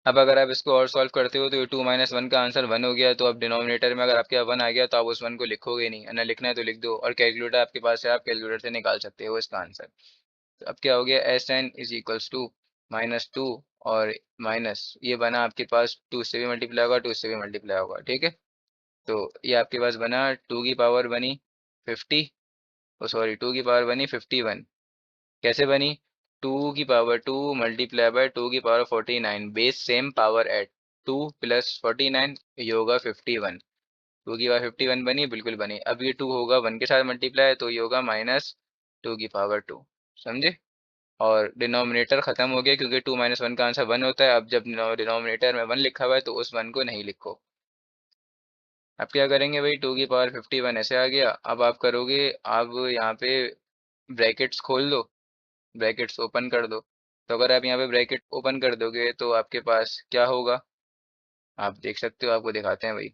अब अगर आप इसको और सॉल्व करते हो तो ये 2 - 1 का आंसर 1 हो गया। तो अब डिनोमिनेटर में अगर आपके यहाँ 1 आ गया तो आप उस 1 को लिखोगे नहीं, है ना? लिखना है तो लिख दो, और कैलकुलेटर आपके पास है, आप कैलकुलेटर से निकाल सकते हो इसका आंसर। तो अब क्या हो गया? S N is equals to -2, और माइनस ये बना आपके पास, टू से भी मल्टीप्लाई होगा, टू से भी मल्टीप्लाई होगा। ठीक है, तो ये आपके पास बना 2 की पावर बनी 50, ओ सॉरी 2 की पावर बनी 51। कैसे बनी? 2 की पावर 2 मल्टीप्लाई बाय 2 की power 49, base same power add 2 plus 49, ये होगा 51। 2 की पावर 51 बनी, बिल्कुल बनी। अब ये 2 होगा 1 के साथ मल्टीप्लाई, तो ये होगा -2 की पावर 2। समझे? और डिनोमिनेटर खत्म हो गया क्योंकि 2 - 1 का आंसर 1 होता है। अब जब डिनोमिनेटर में 1 लिखा हुआ है तो उस 1 को नहीं लिखो। अब क्या करेंगे भाई, 2 की पावर 51 ऐसे आ गया। अब आप करोगे, अब यहाँ पे ब्रैकेट्स खोल दो, ब्रैकेट्स ओपन कर दो। तो अगर आप यहाँ पे ब्रैकेट ओपन कर दोगे तो आपके पास क्या होगा, आप देख सकते हो, आपको दिखाते हैं भाई।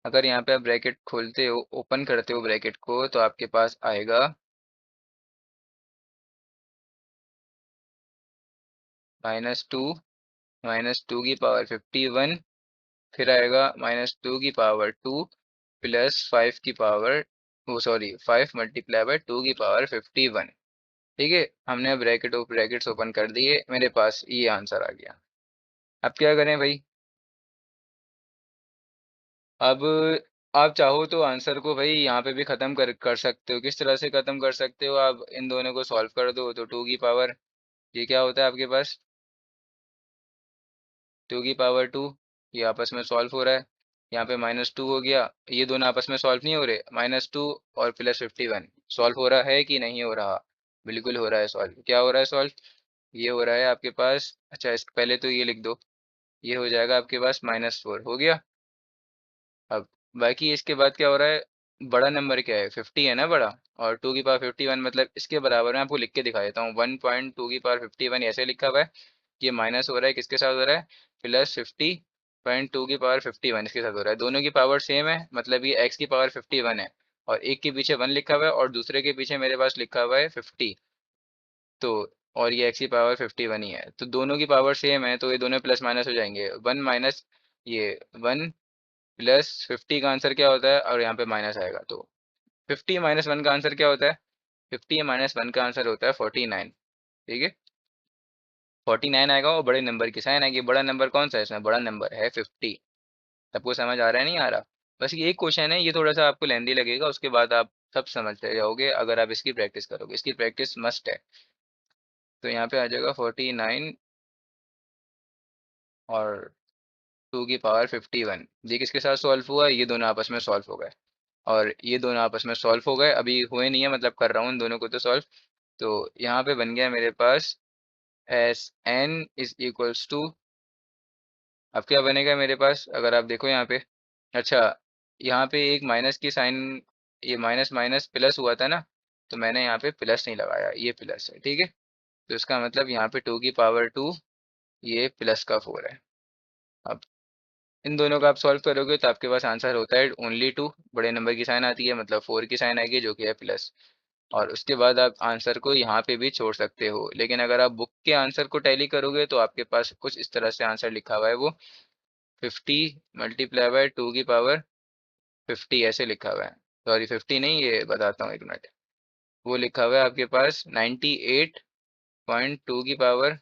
अगर यहाँ पे आप ब्रैकेट खोलते हो, ओपन करते हो ब्रैकेट को, तो आपके पास आएगा -2, -2 की पावर 51, फिर आएगा -2 की पावर 2 +5 की पावर, वो सॉरी 5 × 2 की पावर 51। ठीक है, हमने ब्रैकेट्स ओपन कर दिए, मेरे पास ये आंसर आ गया। अब क्या करें भाई, अब आप चाहो तो आंसर को भाई यहाँ पे भी ख़त्म कर सकते हो। किस तरह से ख़त्म कर सकते हो, आप इन दोनों को सॉल्व कर दो तो 2 की पावर, ये क्या होता है आपके पास, 2 की पावर 2, ये आपस में सॉल्व हो रहा है। यहाँ पे -2 हो गया, ये दोनों आपस में सॉल्व नहीं हो रहे, -2 और +51 सॉल्व हो रहा है कि नहीं हो रहा, बिल्कुल हो रहा है सॉल्व। क्या हो रहा है सॉल्व, ये हो रहा है आपके पास। अच्छा, इस पहले तो ये लिख दो, ये हो जाएगा आपके पास -4 हो गया। अब बाकी इसके बाद क्या हो रहा है, बड़ा नंबर क्या है, 50 है ना बड़ा, और 2 की पावर 51 मतलब इसके बराबर मैं आपको लिख के दिखा देता हूँ। 1.2 की पावर 51 ऐसे लिखा हुआ है, ये माइनस हो रहा है, किसके साथ हो रहा है, +50.2 की पावर 51 इसके साथ हो रहा है। दोनों की पावर सेम है, मतलब ये x की पावर 51 है, और एक के पीछे 1 लिखा हुआ है और दूसरे के पीछे मेरे पास लिखा हुआ है 50। तो और ये x की पावर 51 ही है, तो दोनों की पावर सेम है, तो ये दोनों प्लस माइनस हो जाएंगे। 1 माइनस ये 1 +50 का आंसर क्या होता है, और यहाँ पे माइनस आएगा, तो 50 - 1 का आंसर क्या होता है, 50 - 1 का आंसर होता है 49। ठीक है, 49 आएगा और बड़े नंबर की साइन आएगी। बड़ा नंबर कौन सा है, इसमें बड़ा नंबर है 50। सबको समझ आ रहा है, नहीं आ रहा? बस ये एक क्वेश्चन है, ये थोड़ा सा आपको लेंदी लगेगा, उसके बाद आप सब समझते जाओगे अगर आप इसकी प्रैक्टिस करोगे। इसकी प्रैक्टिस मस्ट है। तो यहाँ पे आ जाएगा 49 और 2 की पावर 51, ये किसके साथ सॉल्व हुआ, ये दोनों आपस में सॉल्व हो गए, और ये दोनों आपस में सॉल्व हो गए, अभी हुए नहीं है, मतलब कर रहा हूँ इन दोनों को तो सॉल्व। तो यहाँ पे बन गया मेरे पास SN = अब क्या बनेगा मेरे पास, अगर आप देखो यहाँ पे, अच्छा, यहाँ पे एक माइनस की साइन, ये माइनस माइनस प्लस हुआ था ना, तो मैंने यहाँ पे प्लस नहीं लगाया, ये प्लस है। ठीक है, तो इसका मतलब यहाँ पे 2 की पावर 2, ये +4 है। अब इन दोनों का आप सॉल्व करोगे तो आपके पास आंसर होता है ओनली 2, बड़े नंबर की साइन आती है, मतलब 4 की साइन आएगी जो कि है प्लस। और उसके बाद आप आंसर को यहाँ पे भी छोड़ सकते हो, लेकिन अगर आप बुक के आंसर को टैली करोगे तो आपके पास कुछ इस तरह से आंसर लिखा हुआ है, वो 50 × 2 की पावर 50 ऐसे लिखा हुआ है। सॉरी 50 नहीं, ये बताता हूँ एक मिनट, वो लिखा हुआ है आपके पास 98.2 की पावर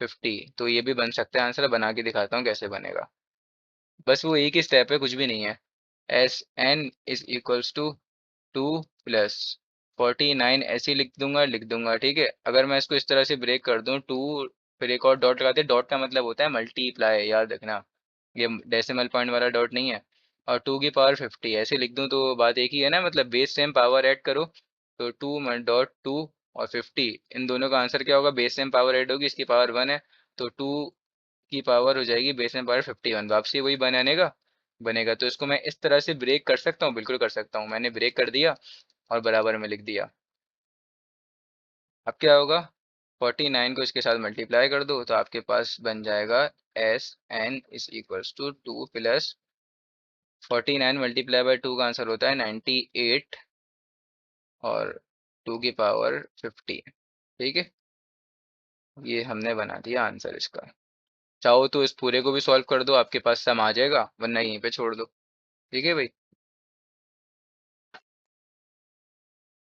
50। तो ये भी बन सकता है आंसर, बना के दिखाता हूँ कैसे बनेगा। बस वो एक ही स्टेप है, कुछ भी नहीं है। SN = 2 +49 ऐसे ही लिख दूंगा। ठीक है, अगर मैं इसको इस तरह से ब्रेक कर दूं, 2 फिर एक और डॉट लगाते, डॉट का मतलब होता है मल्टीप्लाई, याद रखना, ये डेसिमल पॉइंट वाला डॉट नहीं है। और 2 की पावर 50 ऐसे लिख दूं तो बात एक ही है ना, मतलब बेस सेम पावर ऐड करो, तो 2 और 50, इन दोनों का आंसर क्या होगा, बेस सेम पावर ऐड होगी, इसकी पावर 1 है, तो 2 की पावर हो जाएगी बेस में पावर 51, वापसी वही बनेगा बनेगा। तो इसको मैं इस तरह से ब्रेक कर सकता हूँ, बिल्कुल कर सकता हूँ, मैंने ब्रेक कर दिया और बराबर में लिख दिया। अब क्या होगा, 49 को इसके साथ मल्टीप्लाई कर दो तो आपके पास बन जाएगा SN = 2 +49 × 2 का आंसर होता है 98 और 2 की पावर 50। ठीक है, ये हमने बना दिया आंसर इसका। चाहो तो इस पूरे को भी सॉल्व कर दो, आपके पास सम आ जाएगा, वरना यहीं पे छोड़ दो। ठीक है भाई,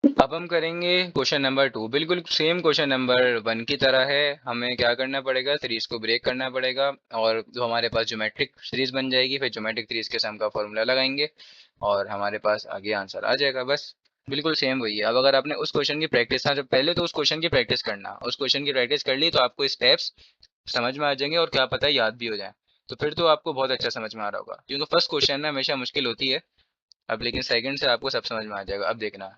अब हम करेंगे क्वेश्चन नंबर 2, बिल्कुल सेम क्वेश्चन नंबर 1 की तरह है। हमें क्या करना पड़ेगा, सीरीज को ब्रेक करना पड़ेगा, और जो हमारे पास ज्योमेट्रिक सीरीज बन जाएगी, फिर ज्योमेट्रिक सीरीज के सम का फॉर्मूला लगाएंगे और हमारे पास आगे आंसर आ जाएगा। बस बिल्कुल सेम वही है। अब अगर आपने उस क्वेश्चन की प्रैक्टिस, हाँ, जब पहले तो उस क्वेश्चन की प्रैक्टिस करना, उस क्वेश्चन की प्रैक्टिस कर ली तो आपको स्टेप्स समझ में आ जाएंगे और क्या पता है याद भी हो जाए। तो फिर तो आपको बहुत अच्छा समझ में आ रहा होगा, क्योंकि फर्स्ट क्वेश्चन में हमेशा मुश्किल होती है। अब लेकिन सेकंड से आपको सब समझ में आ जाएगा, अब देखना।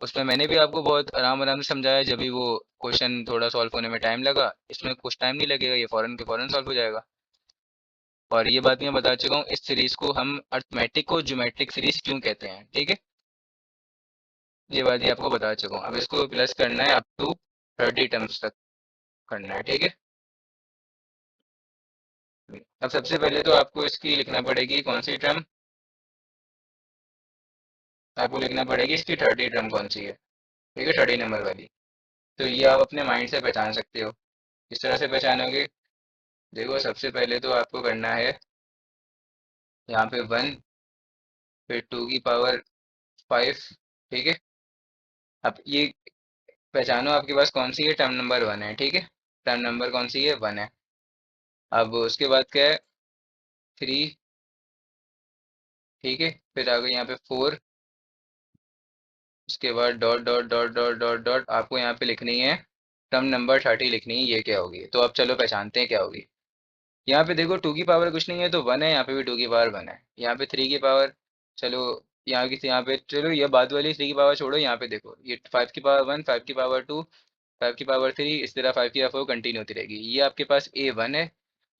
उसमें मैंने भी आपको बहुत आराम आराम से समझाया, जब भी वो क्वेश्चन थोड़ा सॉल्व होने में टाइम लगा, इसमें कुछ टाइम नहीं लगेगा, ये फौरन के फौरन सॉल्व हो जाएगा। और ये बात मैं बता चुका हूँ, इस सीरीज को हम अर्थमेटिक को ज्योमेट्रिक सीरीज क्यों कहते हैं, ठीक है। ये बात ये आपको बता चुका हूँ। अब इसको प्लस करना है अप टू 30 टर्म्स तक करना है, ठीक है। अब सबसे पहले तो आपको इसकी लिखना पड़ेगी कौन सी टर्म, आपको लिखना पड़ेगी इसकी 30 टर्म कौन सी है, ठीक है, 30 नंबर वाली। तो ये आप अपने माइंड से पहचान सकते हो। किस तरह से पहचानोगे? देखो, सबसे पहले तो आपको करना है यहाँ पे 1, फिर 2 की पावर 5, ठीक है। अब ये पहचानो आपके पास कौन सी है, टर्म नंबर 1 है, ठीक है। टर्म नंबर कौन सी है, 1 है। अब उसके बाद क्या है, 3, ठीक है। फिर आ गई यहाँ पे 4, उसके बाद dot dot dot dot dot dot आपको यहाँ पे लिखनी है टर्म नंबर 30 लिखनी है, ये क्या होगी। तो अब चलो पहचानते हैं क्या होगी। यहाँ पे देखो 2 की पावर कुछ नहीं है तो 1 है, यहाँ पे भी 2 की पावर 1 है, यहाँ पे 3 की पावर, चलो यहाँ पे चलो ये बाद वाली 3 की पावर छोड़ो, यहाँ पे देखो ये 5 की पावर 1, 5 की पावर 2, 5 की पावर 3, इस तरह 5 की पावर 4 कंटिन्यू होती रहेगी। ये आपके पास A1 है,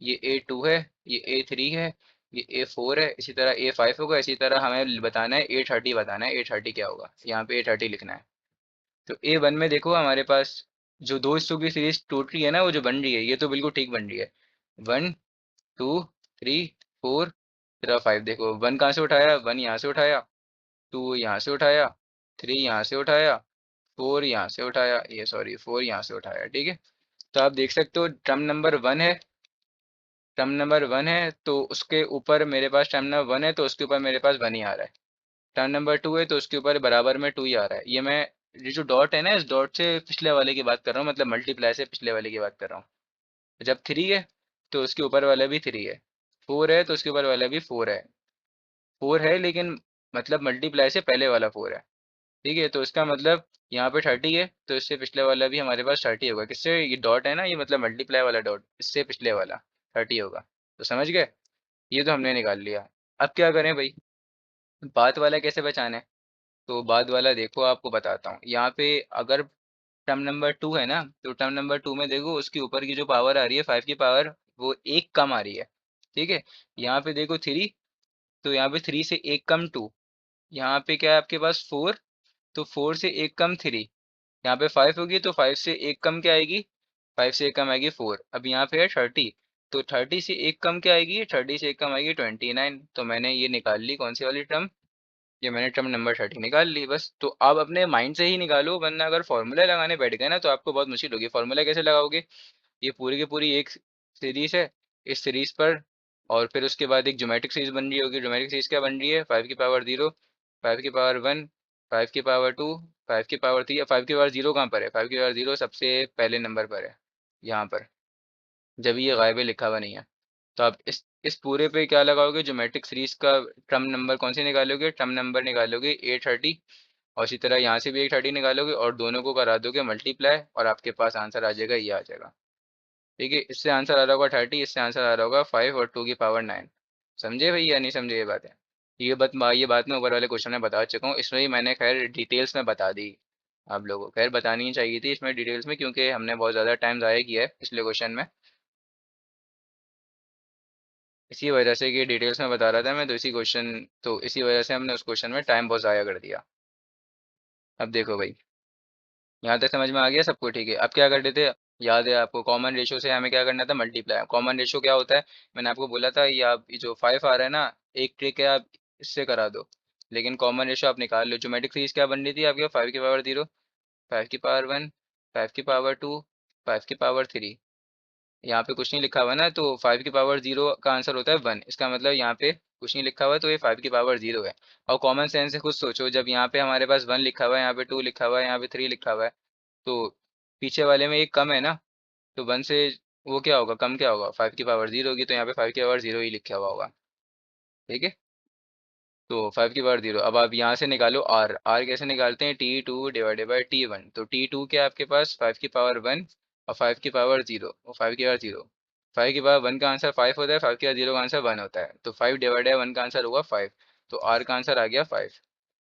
ये A2 है, ये A3 है, ये A4 है, इसी तरह A5 होगा। इसी तरह हमें बताना है A30, बताना है A30 क्या होगा, यहाँ पे A30 लिखना है। तो A1 में देखो हमारे पास जो दो हिस्सों की सीरीज टूट रही है ना, वो जो बन रही है, ये तो बिल्कुल ठीक बन रही है। 1, 2, 3, 4, फिर 5, देखो 1 कहाँ से उठाया, 1 यहाँ से उठाया, 2 यहाँ से उठाया, 3 यहाँ से उठाया, 4 यहाँ से उठाया, ये सॉरी 4 यहाँ से उठाया, ठीक है। तो आप देख सकते हो टर्म नंबर 1 है, तो उसके ऊपर मेरे पास टर्म नंबर 1 है, तो उसके ऊपर मेरे पास 1 ही आ रहा है। टर्म नंबर 2 है तो उसके ऊपर बराबर में 2 ही आ रहा है। ये जो डॉट है ना, इस डॉट से पिछले वाले की बात कर रहा हूँ, मतलब मल्टीप्लाई से पिछले वाले की बात कर रहा हूँ। जब 3 है तो उसके ऊपर वाला भी 3 है, 4 है तो उसके ऊपर वाला भी 4 है। 4 है लेकिन मतलब मल्टीप्लाई से पहले वाला 4 है, ठीक है। तो इसका मतलब यहाँ पे 30 है तो इससे पिछले वाला भी हमारे पास 30 होगा। किससे? ये डॉट है ना, ये मतलब मल्टीप्लाई वाला डॉट, इससे पिछले वाला 30 होगा। तो समझ गए, ये तो हमने निकाल लिया। अब क्या करें भाई, बाद वाला कैसे बचाना है? तो बाद वाला देखो आपको बताता हूँ। यहाँ पे अगर टर्म नंबर 2 है ना, तो टर्म नंबर 2 में देखो उसके ऊपर की जो पावर आ रही है 5 की पावर, वो एक कम आ रही है, ठीक है। यहाँ पे देखो 3, तो यहाँ पे 3 से एक कम 2, यहाँ पे क्या है आपके पास 4, तो 4 से एक कम 3, यहाँ पे 5 होगी तो 5 से एक कम क्या आएगी, 5 से एक कम आएगी 4। अब यहाँ पे है 30, तो 30 से एक कम क्या आएगी, 30 से एक कम आएगी 29। तो मैंने ये निकाल ली कौन सी वाली टर्म, ये मैंने टर्म नंबर 30 निकाल ली बस। तो आप अपने माइंड से ही निकालो, वरना अगर फॉर्मूला लगाने बैठ गए ना तो आपको बहुत मुश्किल होगी। फॉर्मूला कैसे लगाओगे, ये पूरी की पूरी एक सीरीज है, इस सीरीज पर, और फिर उसके बाद एक ज्योमेट्रिक सीरीज बन रही होगी। ज्योमेट्रिक सीरीज क्या बन रही है, 5 की पावर 0, 5 की पावर 1, 5 की पावर 2, 5 की पावर 3। 5 की पावर 0 कहाँ पर है, 5 की पावर 0 सबसे पहले नंबर पर है, यहाँ पर, जब ये गायब है, लिखा हुआ नहीं है। तो आप इस पूरे पे क्या लगाओगे, ज्योमेट्रिक सीरीज का टर्म नंबर कौन से निकालोगे, टर्म नंबर निकालोगे A30, और इसी तरह यहाँ से भी A30 निकालोगे और दोनों को करा दोगे मल्टीप्लाई, और आपके पास आंसर आ जाएगा, ये आ जाएगा, ठीक है। इससे आंसर आ रहा होगा 30, इससे आंसर आ रहा होगा 5 और 2 की पावर 9। समझे भाई या नहीं समझे ये बात है? ये बात मैं ऊपर वाले क्वेश्चन में बता चुका हूँ, इसमें ही मैंने खैर डिटेल्स में बता दी। आप लोगों को खैर बतानी ही चाहिए थी इसमें डिटेल्स में, क्योंकि हमने बहुत ज़्यादा टाइम ज़ाया किया है पिछले क्वेश्चन में, इसी वजह से कि डिटेल्स में बता रहा था मैं, तो इसी वजह से हमने उस क्वेश्चन में टाइम बहुत ज़ाया कर दिया। अब देखो भाई, यहाँ तक समझ में आ गया सबको, ठीक है। अब क्या करते थे, याद है आपको, कॉमन रेशियो से हमें क्या करना था, मल्टीप्लाई। कॉमन रेशियो क्या होता है, मैंने आपको बोला था, ये जो 5 आ रहा है ना, एक ट्रिक है, आप इससे करा दो, लेकिन कॉमन रेशियो आप निकाल लो। ज्योमेट्रिक सीरीज क्या बन रही थी आपके, 5 की पावर 0, 5 की पावर 1, 5 की पावर 2, 5 की पावर 3। यहाँ पे कुछ नहीं लिखा हुआ ना, तो 5 की पावर 0 का आंसर होता है 1, इसका मतलब यहाँ पे कुछ नहीं लिखा हुआ है, तो ये 5 की पावर 0 है। और कॉमन सेंस से खुद सोचो, जब यहाँ पे हमारे पास 1 लिखा हुआ है, यहाँ पे 2 लिखा हुआ है, यहाँ पे 3 लिखा हुआ है, तो पीछे वाले में एक कम है ना, तो 1 से वो क्या होगा, कम क्या होगा, 5 की पावर 0 होगी, तो यहाँ पे 5 की पावर 0 ही लिखा हुआ होगा, ठीक है। तो 5 की पावर 0, अब आप यहाँ से निकालो आर। आर कैसे निकालते हैं, T2 डिवाइडेड बाई T1। तो T2 क्या है आपके पास, 5 की पावर 1 और 5 की पावर 0, और 5 की पावर 0, 5 की पावर 1 का आंसर 5 होता है, 5 की पावर 0 का आंसर 1 होता है, तो 5 डिवाइड 1 का आंसर होगा 5। तो आर का आंसर आ गया 5।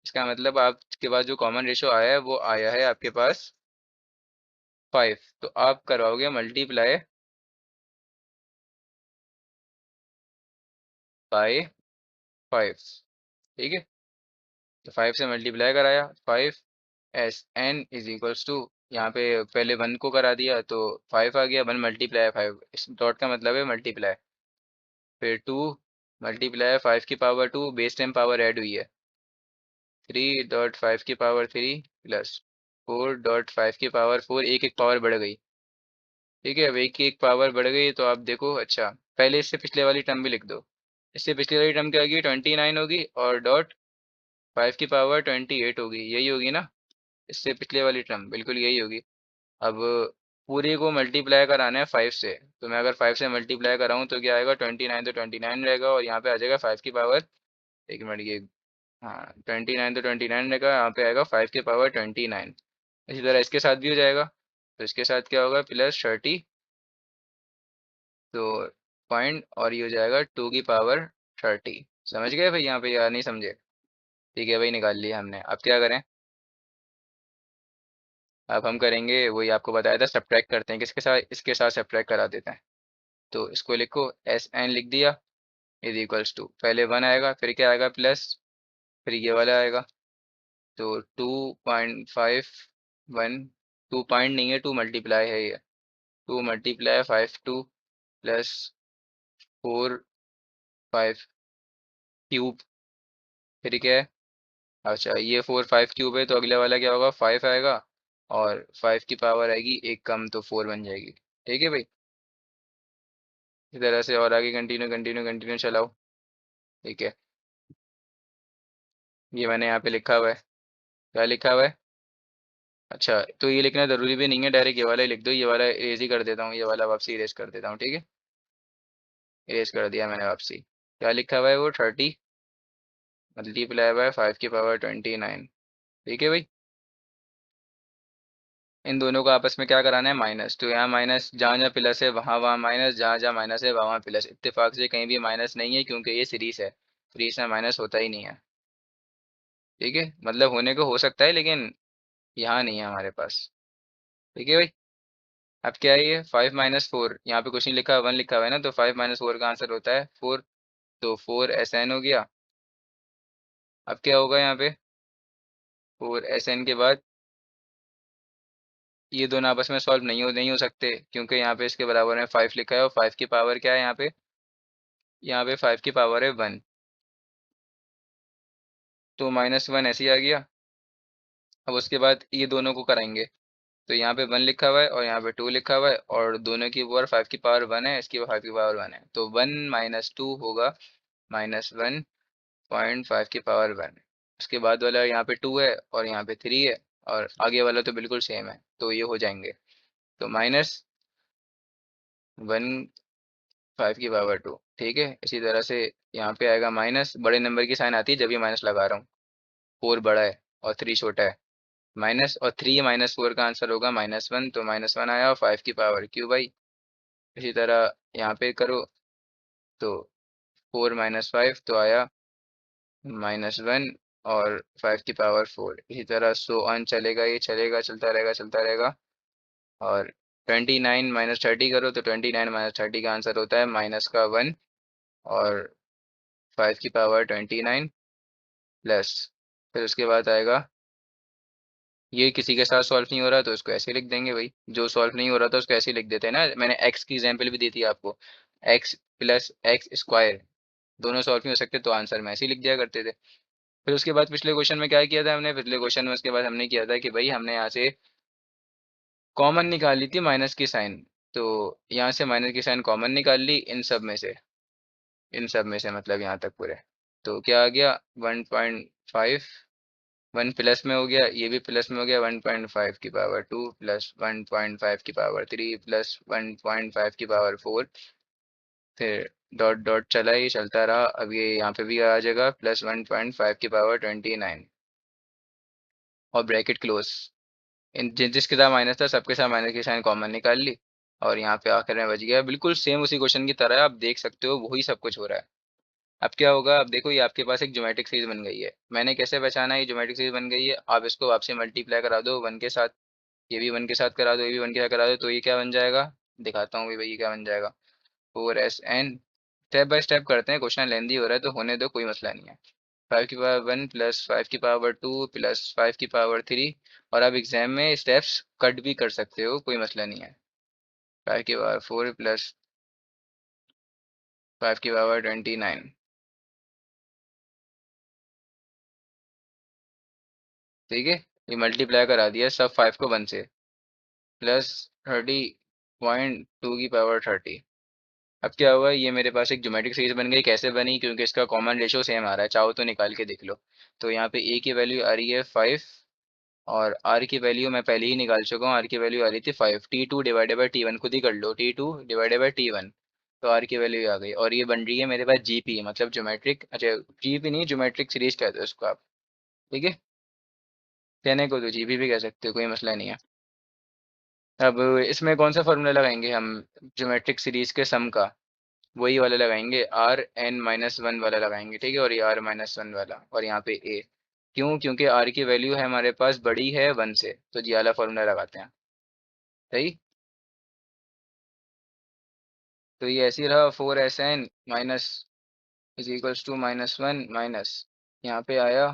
इसका मतलब आपके पास जो कॉमन रेशो आया है वो आया है आपके पास 5। तो आप करवाओगे मल्टीप्लाई बाय 5। ठीक है, तो 5 से मल्टीप्लाई कराया 5 S N is equals to, यहाँ पे पहले 1 को करा दिया तो 5 आ गया, 1 मल्टीप्लाई 5, इस डॉट का मतलब है मल्टीप्लाई, फिर 2 मल्टीप्लाई 5 की power 2, base time power add हुई है, 3.5 की पावर 3 प्लस 4.5 की पावर 4, एक एक पावर बढ़ गई। ठीक है, अब एक की एक पावर बढ़ गई तो आप देखो, अच्छा पहले इससे पिछले वाली टर्म भी लिख दो। इससे पिछले वाली टर्म क्या होगी, 29 होगी, और डॉट 5 की पावर 28 होगी, यही होगी ना। इससे पिछले वाली टर्म बिल्कुल यही होगी। अब पूरी को मल्टीप्लाई कराना है 5 से, तो मैं अगर 5 से मल्टीप्लाई कराऊँ तो क्या आएगा, 29 तो 29 रहेगा, और यहाँ पे आ जाएगा 5 की पावर, एक मिनट ये, हाँ 29 तो 29 रहेगा, यहाँ पे आएगा 5 की पावर 29। इसी तरह इसके साथ भी हो जाएगा, तो इसके साथ क्या होगा, +30, तो पॉइंट, और ये हो जाएगा 2 की पावर 30। समझ गए भाई यहाँ पे, या नहीं समझे? ठीक है भाई, निकाल लिया हमने। अब क्या करें, अब हम करेंगे वही आपको बताया था, सब्ट्रैक्ट करते हैं, किसके साथ, इसके साथ सब्ट्रैक्ट करा देते हैं। तो इसको लिखो, एस एन लिख दिया, इज इक्वल्स टू, पहले 1 आएगा, फिर क्या आएगा प्लस, फिर ये वाला आएगा, तो 2.51, 2 पॉइंट नहीं है, 2 मल्टीप्लाई है ये, 2 मल्टीप्लाई 5 2 प्लस 4 5 क्यूब, फिर क्या है, अच्छा ये 4 5 क्यूब है, तो अगले वाला क्या होगा, 5 आएगा, और 5 की पावर आएगी एक कम, तो 4 बन जाएगी। ठीक है भाई, इस तरह से और आगे कंटिन्यू कंटिन्यू कंटिन्यू चलाओ। ठीक है, ये मैंने यहाँ पे लिखा हुआ है, क्या लिखा हुआ है, अच्छा तो ये लिखना जरूरी भी नहीं है, डायरेक्ट ये वाला ही लिख दो, ये वाला इरेज ही कर देता हूँ, ये वाला वापसी इरेज कर देता हूँ। ठीक है, इरेज कर दिया मैंने वापसी। क्या लिखा हुआ है वो, 30 मल्टीप्लाई बाय 5 की पावर 29। ठीक है भाई, इन दोनों को आपस में क्या कराना है, माइनस, तो यहाँ माइनस, जहाँ जहाँ प्लस है वहाँ वहाँ माइनस, जहाँ जहाँ माइनस है वहाँ वहाँ प्लस, इत्तेफाक से कहीं भी माइनस नहीं है, क्योंकि ये सीरीज है, सीरीज में माइनस होता ही नहीं है। ठीक है, मतलब होने को हो सकता है, लेकिन यहाँ नहीं है हमारे पास। ठीक है भाई, अब क्या है ये, 5 - 4, यहाँ पे कुछ नहीं लिखा, 1 लिखा हुआ है ना, तो 5 - 4 का आंसर होता है 4, तो 4 SN हो गया। अब क्या होगा यहाँ पे, 4 SN के बाद ये दोनों आपस में सॉल्व नहीं हो सकते, क्योंकि यहाँ पे इसके बराबर में 5 लिखा है, और 5 की पावर क्या है यहाँ पे, यहाँ पे 5 की पावर है 1, तो -1 ऐसे ही आ गया। अब उसके बाद ये दोनों को कराएंगे, तो यहाँ पे 1 लिखा हुआ है, और यहाँ पे 2 लिखा हुआ है, और दोनों की पावर 5 की पावर 1 है, इसकी 5 की पावर 1 है, तो 1 - 2 होगा -1.5 की पावर 1। उसके बाद वाला यहाँ पे 2 है, और यहाँ पे 3 है, और आगे वाला तो बिल्कुल सेम है, तो ये हो जाएंगे, तो -1.5 की पावर 2। ठीक है, इसी तरह से यहाँ पे आएगा माइनस, बड़े नंबर की साइन आती है जब ये माइनस लगा रहा हूँ, 4 बड़ा है और 3 छोटा है, माइनस, और 3 -4 का आंसर होगा -1, तो -1 आया, और 5 की पावर क्यूब आई। इसी तरह यहाँ पे करो, तो 4 - 5 तो आया -1, और 5 की पावर 4, इसी तरह सो ऑन चलेगा, ये चलेगा, चलता रहेगा चलता रहेगा। और 29 - 30 करो, तो 29 - 30 का आंसर होता है -1, और 5 की पावर 29 प्लस, फिर उसके बाद आएगा, ये किसी के साथ सॉल्व नहीं हो रहा तो इसको ऐसे लिख देंगे भाई, जो सॉल्व नहीं हो रहा था उसको ऐसे लिख देते हैं ना, मैंने एक्स की एग्जांपल भी दी थी आपको, एक्स प्लस एक्स स्क्वायर, दोनों सॉल्व नहीं हो सकते तो आंसर में ऐसे ही लिख दिया करते थे। फिर उसके बाद पिछले क्वेश्चन में क्या किया था हमने, पिछले क्वेश्चन में उसके बाद हमने किया था कि भाई हमने यहाँ से कॉमन निकाली थी माइनस की साइन, तो यहाँ से माइनस की साइन कॉमन निकाल ली इन सब में से, इन सब में से मतलब यहाँ तक पूरे, तो क्या आ गया, 1.5, 1 प्लस में हो गया, ये भी प्लस में हो गया, 1.5 की पावर 2 प्लस 1.5 की पावर 3 प्लस 1.5 की पावर 4, फिर डॉट डॉट चला ही चलता रहा, अब ये यहाँ पे भी आ जाएगा, प्लस 1.5 की पावर 29, और ब्रैकेट क्लोज, इन जिसके साथ माइनस था सबके साथ माइनस की साइन कॉमन निकाल ली, और यहाँ पे आखिर में बच गया। बिल्कुल सेम उसी क्वेश्चन की तरह है, आप देख सकते हो वही सब कुछ हो रहा है। अब क्या होगा, अब देखो ये आपके पास एक ज्योमेट्रिक सीरीज बन गई है। मैंने कैसे पहचाना ये ज्योमेट्रिक सीरीज बन गई है, आप इसको आपसे मल्टीप्लाई करा दो वन के साथ, ये भी वन के साथ करा दो, ये भी वन के साथ करा दो, तो ये क्या बन जाएगा, दिखाता हूँ भाई ये क्या बन जाएगा। 4 SN, स्टेप बाय स्टेप करते हैं, क्वेश्चन लेंदी हो रहा है तो होने दो, कोई मसला नहीं है। 5 की पावर 1 प्लस 5 की पावर 2 प्लस 5 की पावर 3, और आप एग्जाम में स्टेप्स कट भी कर सकते हो, कोई मसला नहीं है। 5 की पावर 4 प्लस 5 की पावर 29, ठीक है। ये मल्टीप्लाई करा दिया सब 5 को 1 से, प्लस 30.2 की पावर 30। अब क्या हुआ, ये मेरे पास एक ज्योमेट्रिक सीरीज बन गई। कैसे बनी, क्योंकि इसका कॉमन रेशियो सेम आ रहा है, चाहो तो निकाल के देख लो। तो यहाँ पे ए की वैल्यू आ रही है 5, और आर की वैल्यू मैं पहले ही निकाल चुका हूँ, आर की वैल्यू आ रही थी 5, T2 डिवाइडेड बाई T1 खुद ही कर लो, T2 डिवाइडेड बाई T1, तो आर की वैल्यू आ गई। और ये बन रही है मेरे पास जीपी, मतलब ज्योमेट्रिक, अच्छा जीपी नहीं, ज्योमेट्रिक सीरीज कहते हो इसको आप, ठीक है। कहने को तो जीपी भी कह सकते हो, कोई मसला नहीं है। अब इसमें कौन सा फॉर्मूला लगाएंगे हम, ज्योमेट्रिक सीरीज के सम का, वही वाला लगाएंगे, Rn-1 वाला लगाएंगे, ठीक है। और ये R-1 वाला, और यहाँ पे a, क्यों, क्योंकि r की वैल्यू है हमारे पास बड़ी है 1 से, तो ये वाला फॉर्मूला लगाते हैं, सही। तो ये ऐसे ही रहा, 4 SN minus is equals to -1 minus, यहाँ पे आया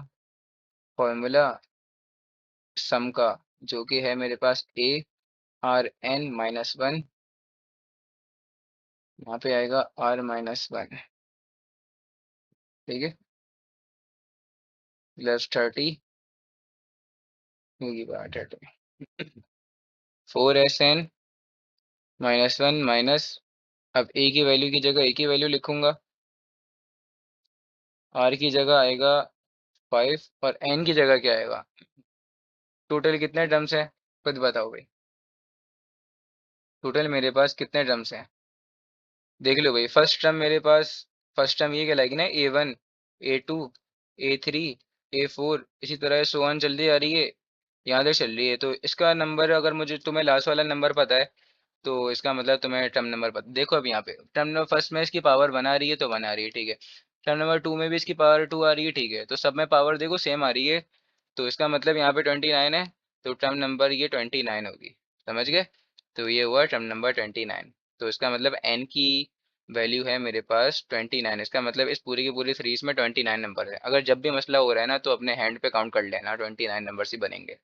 फॉर्मूला सम का, जो कि है मेरे पास Rn-1, यहाँ पे आएगा R-1, ठीक है, प्लस 30 4 SN-1 माइनस, अब ए की वैल्यू की जगह ए की वैल्यू लिखूंगा, आर की जगह आएगा 5, और एन की जगह क्या आएगा। टोटल कितने टर्म्स हैं, खुद बताओ भाई, टोटल मेरे पास कितने टर्म्स हैं, देख लो भाई। फर्स्ट टर्म मेरे पास, फर्स्ट टर्म ये कहलाएगी ना, A1, A2, A3, A4, इसी तरह सो ऑन चलती आ रही है, यहाँ तक चल रही है। तो इसका नंबर, अगर मुझे तुम्हें लास्ट वाला नंबर पता है, तो इसका मतलब तुम्हें टर्म नंबर पता। देखो अब यहाँ पे टर्म नंबर फर्स्ट में इसकी पावर बना रही है तो बना रही है, ठीक है। टर्म नंबर 2 में भी इसकी पावर 2 आ रही है, ठीक है। तो सब में पावर देखो सेम आ रही है, तो इसका मतलब यहाँ पे 29 है, तो टर्म नंबर ये 29 होगी, समझ गए। तो ये हुआ टर्म नंबर 29। तो इसका मतलब एन की वैल्यू है मेरे पास 29, इसका मतलब इस पूरी की पूरी सीरीज में 29 नंबर है। अगर जब भी मसला हो रहा है ना, तो अपने हैंड पे काउंट कर लेना, 29 नंबर ही बनेंगे।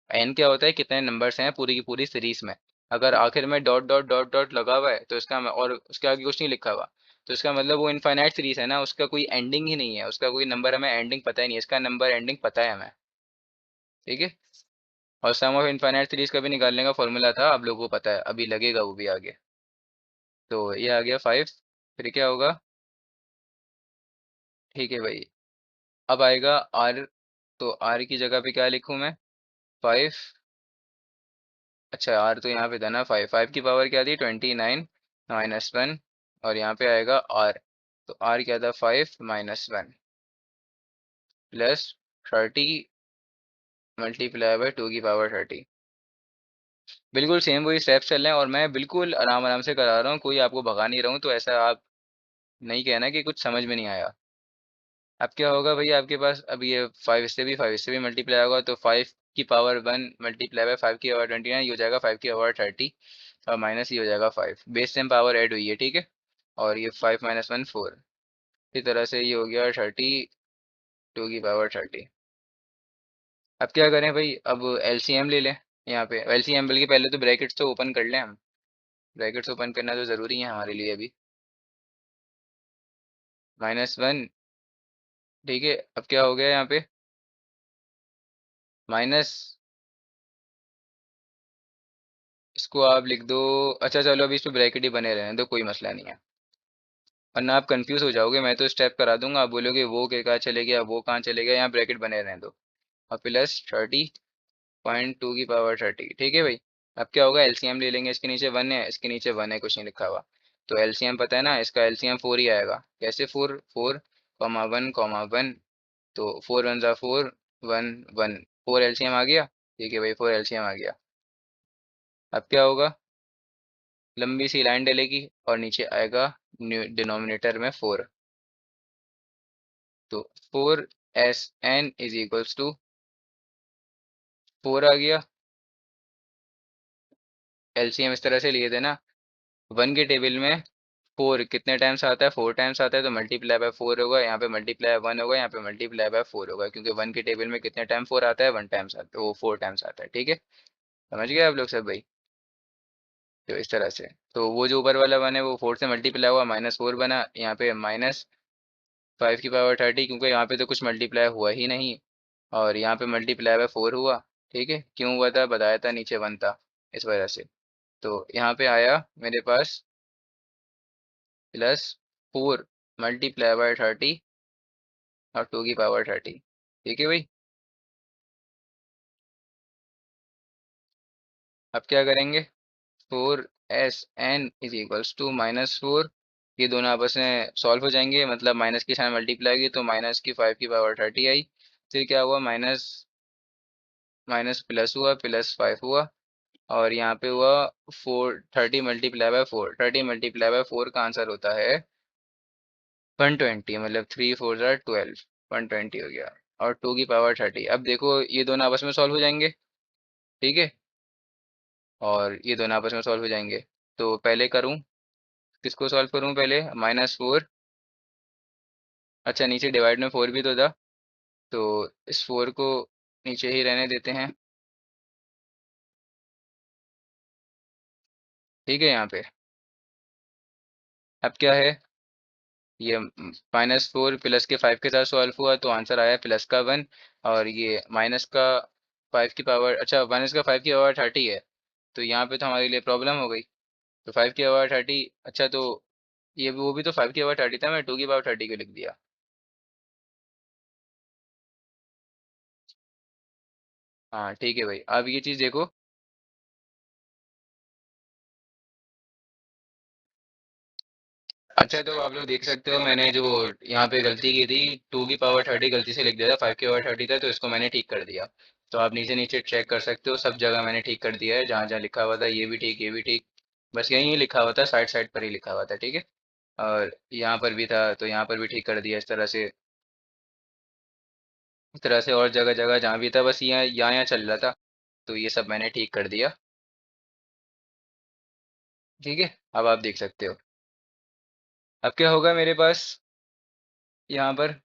एन क्या होता है, कितने नंबर्स हैं पूरी की पूरी सीरीज में। अगर आखिर में डॉट डॉट डॉट डॉट लगा हुआ है, तो इसका और उसके आगे कुछ नहीं लिखा हुआ, तो इसका मतलब वो इनफाइनाइट सीरीज है ना, उसका कोई एंडिंग ही नहीं है, उसका कोई नंबर हमें एंडिंग पता ही नहीं है, इसका नंबर एंडिंग पता है हमें, ठीक है। और सम ऑफ इनफाइनाइट सीरीज का भी निकालने का फॉर्मूला था, आप लोगों को पता है, अभी लगेगा वो भी आगे। तो ये आ गया 5, फिर क्या होगा, ठीक है भाई। अब आएगा आर, तो आर की जगह पे क्या लिखूं मैं, 5, अच्छा आर तो यहाँ पे था ना 5, 5 की पावर क्या थी 29 -1, और यहाँ पे आएगा आर, तो आर क्या था 5 -1 प्लस 30 मल्टीप्लाई बाय 2 की पावर 30। बिल्कुल सेम वही स्टेप्स चल रहे हैं, और मैं बिल्कुल आराम आराम से करा रहा हूँ, कोई आपको भगा नहीं रहा हूँ, तो ऐसा आप नहीं कहना कि कुछ समझ में नहीं आया। अब क्या होगा भैया, आपके पास अब ये 5 इससे भी मल्टीप्लाई होगा, तो 5 की पावर 1 मल्टीप्लाई बाय 5 की पावर 29, ये हो जाएगा 5 की पावर 30, और माइनस ये हो जाएगा 5, बेस सेम पावर ऐड हुई है, ठीक है। और ये 5 - 1 4, इसी तरह से ये हो गया 32 की पावर 30। अब क्या करें भाई, अब एलसीएम ले लें। यहाँ पे एलसीएम, बल्कि पहले तो ब्रैकेट्स तो ओपन कर लें हम, ब्रैकेट्स ओपन करना तो ज़रूरी है हमारे लिए अभी। -1, ठीक है। अब क्या हो गया यहाँ पे, माइनस, इसको आप लिख दो, अच्छा चलो अभी इस पे ब्रैकेट ही बने रहने दो, कोई मसला नहीं है, वरना आप कंफ्यूज हो जाओगे। मैं तो स्टेप करा दूंगा, आप बोलोगे वो के कहाँ चले गया, वो कहाँ चले गया, यहाँ ब्रैकेट बने रहने दो। और प्लस 30.2 की पावर 30, ठीक है भाई। अब क्या होगा, एलसीएम ले लेंगे, इसके नीचे 1 है, इसके नीचे 1 है, कुछ नहीं लिखा हुआ, तो एलसीएम पता है ना, इसका एलसीएम 4 ही आएगा। कैसे 4, 4, 1, 1, तो 4 1 ज़ा 4, 1 1, 4 एलसीएम आ गया, ठीक है भाई, 4 एलसीएम आ गया। अब क्या होगा, लंबी सी लाइन डलेगी और नीचे आएगा डिनोमिनेटर में 4। तो 4SN इज इक्वल्स टू 4 आ गया। एलसीएम इस तरह से लिए थे ना, 1 के टेबल में 4 कितने टाइम्स आता है, 4 टाइम्स आता है, तो मल्टीप्लाई बाय 4 होगा, यहाँ पे मल्टीप्लाई 1 होगा, यहाँ पे मल्टीप्लाई बाय 4 होगा, क्योंकि 1 के टेबल में कितने टाइम 4 आता है, 1 टाइम्स आता है, वो 4 टाइम्स आता है। ठीक है, समझ गए आप लोग सब भाई। तो इस तरह से, तो वो जो ऊपर वाला 1 है वो 4 से मल्टीप्लाई हुआ, -4 बना, यहाँ पे -5 की पावर 30, क्योंकि यहाँ पे तो कुछ मल्टीप्लाई हुआ ही नहीं, और यहाँ पे मल्टीप्लाई बाय 4 हुआ। ठीक है, क्यों हुआ था बताया था, नीचे 1 था, इस वजह से। तो यहाँ पे आया मेरे पास +4 मल्टीप्लाई बाय 30 और 2 की पावर 30। ठीक है भाई, अब क्या करेंगे, 4SN इज इक्वल्स टू -4, ये दोनों आपस में सॉल्व हो जाएंगे, मतलब माइनस की साइन मल्टीप्लाई की तो -5 की पावर 30 आई। फिर क्या हुआ, माइनस माइनस प्लस हुआ, +5 हुआ, और यहाँ पे हुआ 4, 30 मल्टीप्लाई बाय 4 का आंसर होता है 120, मतलब 3 4 12, 120 हो गया। और 2 की पावर 30, अब देखो ये दोनों आपस में सॉल्व हो जाएंगे। ठीक है, और ये दोनों आपस में सॉल्व हो जाएंगे। तो पहले करूँ, किसको सॉल्व करूँ पहले, -4, अच्छा नीचे डिवाइड में 4 भी तो था, तो इस 4 को नीचे ही रहने देते हैं। ठीक है, यहाँ पे अब क्या है, ये -4 प्लस के 5 के साथ सॉल्व हुआ तो आंसर आया +1, और ये माइनस का 5 की पावर, अच्छा माइनस का 5 की पावर 30 है, तो यहाँ पे तो हमारे लिए प्रॉब्लम हो गई। तो 5 की पावर 30, अच्छा तो ये वो भी तो 5 की पावर 30 था, मैं 2 की पावर 30 को लिख दिया। हाँ ठीक है भाई, अब ये चीज़ देखो, अच्छा तो आप लोग देख सकते हो मैंने जो यहाँ पे गलती की थी, 2 की पावर 30 गलती से लिख दिया था, 5 की पावर 30 था, तो इसको मैंने ठीक कर दिया। तो आप नीचे नीचे चेक कर सकते हो, सब जगह मैंने ठीक कर दिया है, जहाँ जहाँ लिखा हुआ था ये भी ठीक, ये भी ठीक, बस यहीं लिखा हुआ था, साइड साइड पर ही लिखा हुआ था। ठीक है, और यहाँ पर भी था तो यहाँ पर भी ठीक कर दिया, इस तरह से, इस तरह से, और जगह जगह जहाँ भी था बस यहाँ चल रहा था, तो ये सब मैंने ठीक कर दिया। ठीक है, अब आप देख सकते हो, अब क्या होगा मेरे पास यहाँ पर।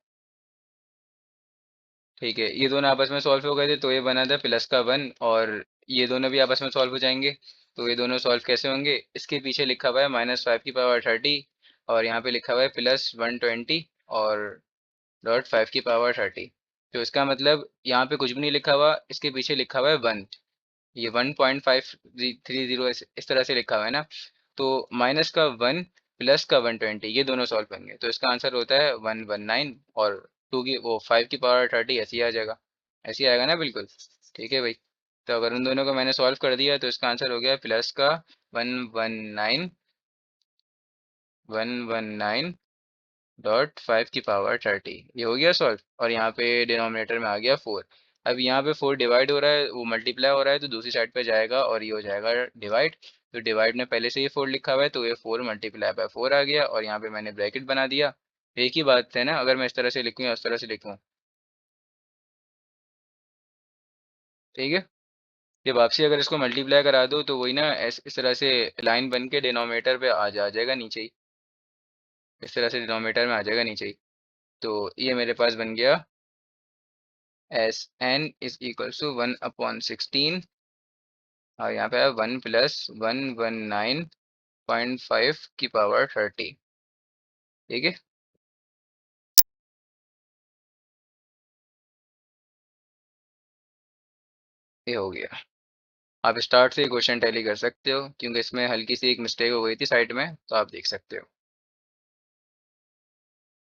ठीक है, ये दोनों आपस में सॉल्व हो गए थे, तो ये बना था +1, और ये दोनों भी आपस में सॉल्व हो जाएंगे। तो ये दोनों सॉल्व कैसे होंगे, इसके पीछे लिखा हुआ है -5 की पावर 30, और यहाँ पे लिखा हुआ है +120 और .5 की पावर 30। तो इसका मतलब यहाँ पे कुछ भी नहीं लिखा हुआ, इसके पीछे लिखा हुआ है 1, ये 1.530 इस तरह से लिखा हुआ है ना। तो माइनस का 1 प्लस का 120, ये दोनों सॉल्व करेंगे तो इसका आंसर होता है 119, और 5 की पावर 30 ऐसे ही आ जाएगा, ऐसे ही आएगा ना बिल्कुल। ठीक है भाई, तो अगर उन दोनों को मैंने सॉल्व कर दिया तो इसका आंसर हो गया प्लस का 119 .5 की पावर 30, ये हो गया सॉल्व, और यहाँ पे डिनोमिनेटर में आ गया 4। अब यहाँ पे 4 डिवाइड हो रहा है, वो मल्टीप्लाई हो रहा है, तो दूसरी साइड पे जाएगा और ये हो जाएगा डिवाइड। तो डिवाइड में पहले से ही 4 लिखा हुआ है, तो ये 4 मल्टीप्लाई बाय 4 आ गया, और यहाँ पे मैंने ब्रैकेट बना दिया। एक ही बात है ना, अगर मैं इस तरह से लिखूँ या उस तरह से लिखूँ। ठीक है, ये वापसी अगर इसको मल्टीप्लाई करा दो तो वही ना, इस तरह से लाइन बन के डिनोमिनेटर पे आ जाएगा नीचे ही, इस तरह से डिनोमिनेटर में आ जाएगा नीचे ही। तो ये मेरे पास बन गया SN इज इक्वल टू 1/16, और यहाँ पे है 1 + 119.5 की पावर 30। ठीक है, ये हो गया। आप स्टार्ट से क्वेश्चन टैली कर सकते हो, क्योंकि इसमें हल्की सी एक मिस्टेक हो गई थी साइड में, तो आप देख सकते हो।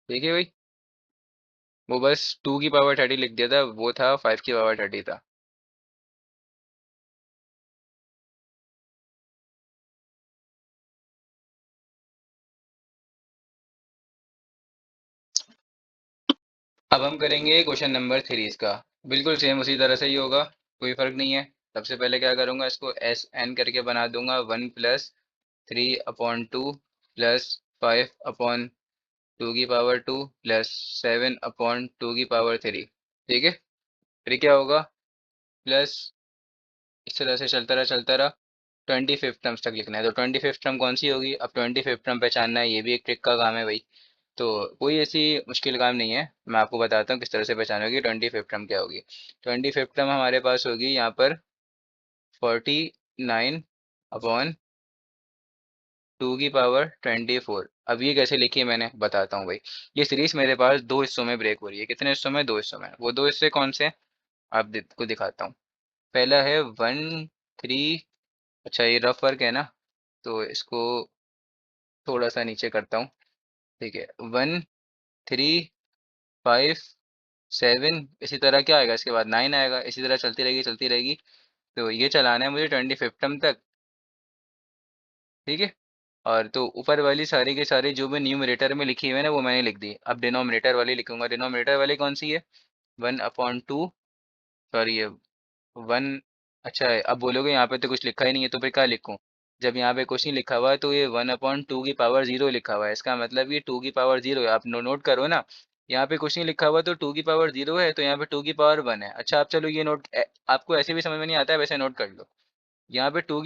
ठीक है भाई, वो बस 2 की पावर 30 लिख दिया था, वो था 5 की पावर 30 था। अब हम करेंगे क्वेश्चन नंबर 3 इसका, बिल्कुल सेम उसी तरह से ही होगा, कोई फर्क नहीं है। सबसे पहले क्या करूँगा, इसको SN करके बना दूंगा 1 + 3/2 प्लस 5/2 प्लस 7/2 ठीक है। फिर क्या होगा, प्लस इस तरह से चलता रहा 25th टर्म्स तक लिखना है। तो 25th टर्म कौन सी होगी, अब 25th टर्म पहचानना है, ये भी एक ट्रिक का काम है भाई। तो कोई ऐसी मुश्किल काम नहीं है, मैं आपको बताता हूँ किस तरह से पहचानोगे 25th टर्म क्या होगी। 25th टर्म हमारे पास होगी यहाँ पर 49/2 अब ये कैसे लिखी है मैंने बताता हूँ भाई। ये सीरीज मेरे पास दो हिस्सों में ब्रेक हो रही है। कितने हिस्सों में, दो हिस्सों में। वो दो हिस्से कौन से हैं, आप को दिखाता हूँ। पहला है 1 3, अच्छा ये रफ वर्क है ना, तो इसको थोड़ा सा नीचे करता हूँ। ठीक है, 1 3 5 7, इसी तरह क्या आएगा इसके बाद 9 आएगा, इसी तरह चलती रहेगी चलती रहेगी। तो ये चलाना है मुझे 25th टर्म तक। ठीक है, और तो ऊपर वाली सारी के सारी जो भी न्यूमरेटर में लिखी हुई है ना वो मैंने लिख दी। अब डिनोमिनेटर वाली लिखूंगा। डिनोमिनेटर वाली कौन सी है, 1/2, सॉरी ये 1, अच्छा है। अब बोलोगे यहाँ पे तो कुछ लिखा ही नहीं है, तो फिर क्या लिखूं। जब यहाँ पे कुछ नहीं लिखा हुआ है तो ये 1/2 लिखा हुआ है, इसका मतलब ये 2 है। आप नोट करो ना, यहाँ पे कुछ नहीं लिखा हुआ तो 2 है, तो यहाँ पे 2 1 है। अच्छा, आप चलो ये आपको ऐसे भी समझ में नहीं आता है, वैसे नोट कर लो। यहाँ पे 2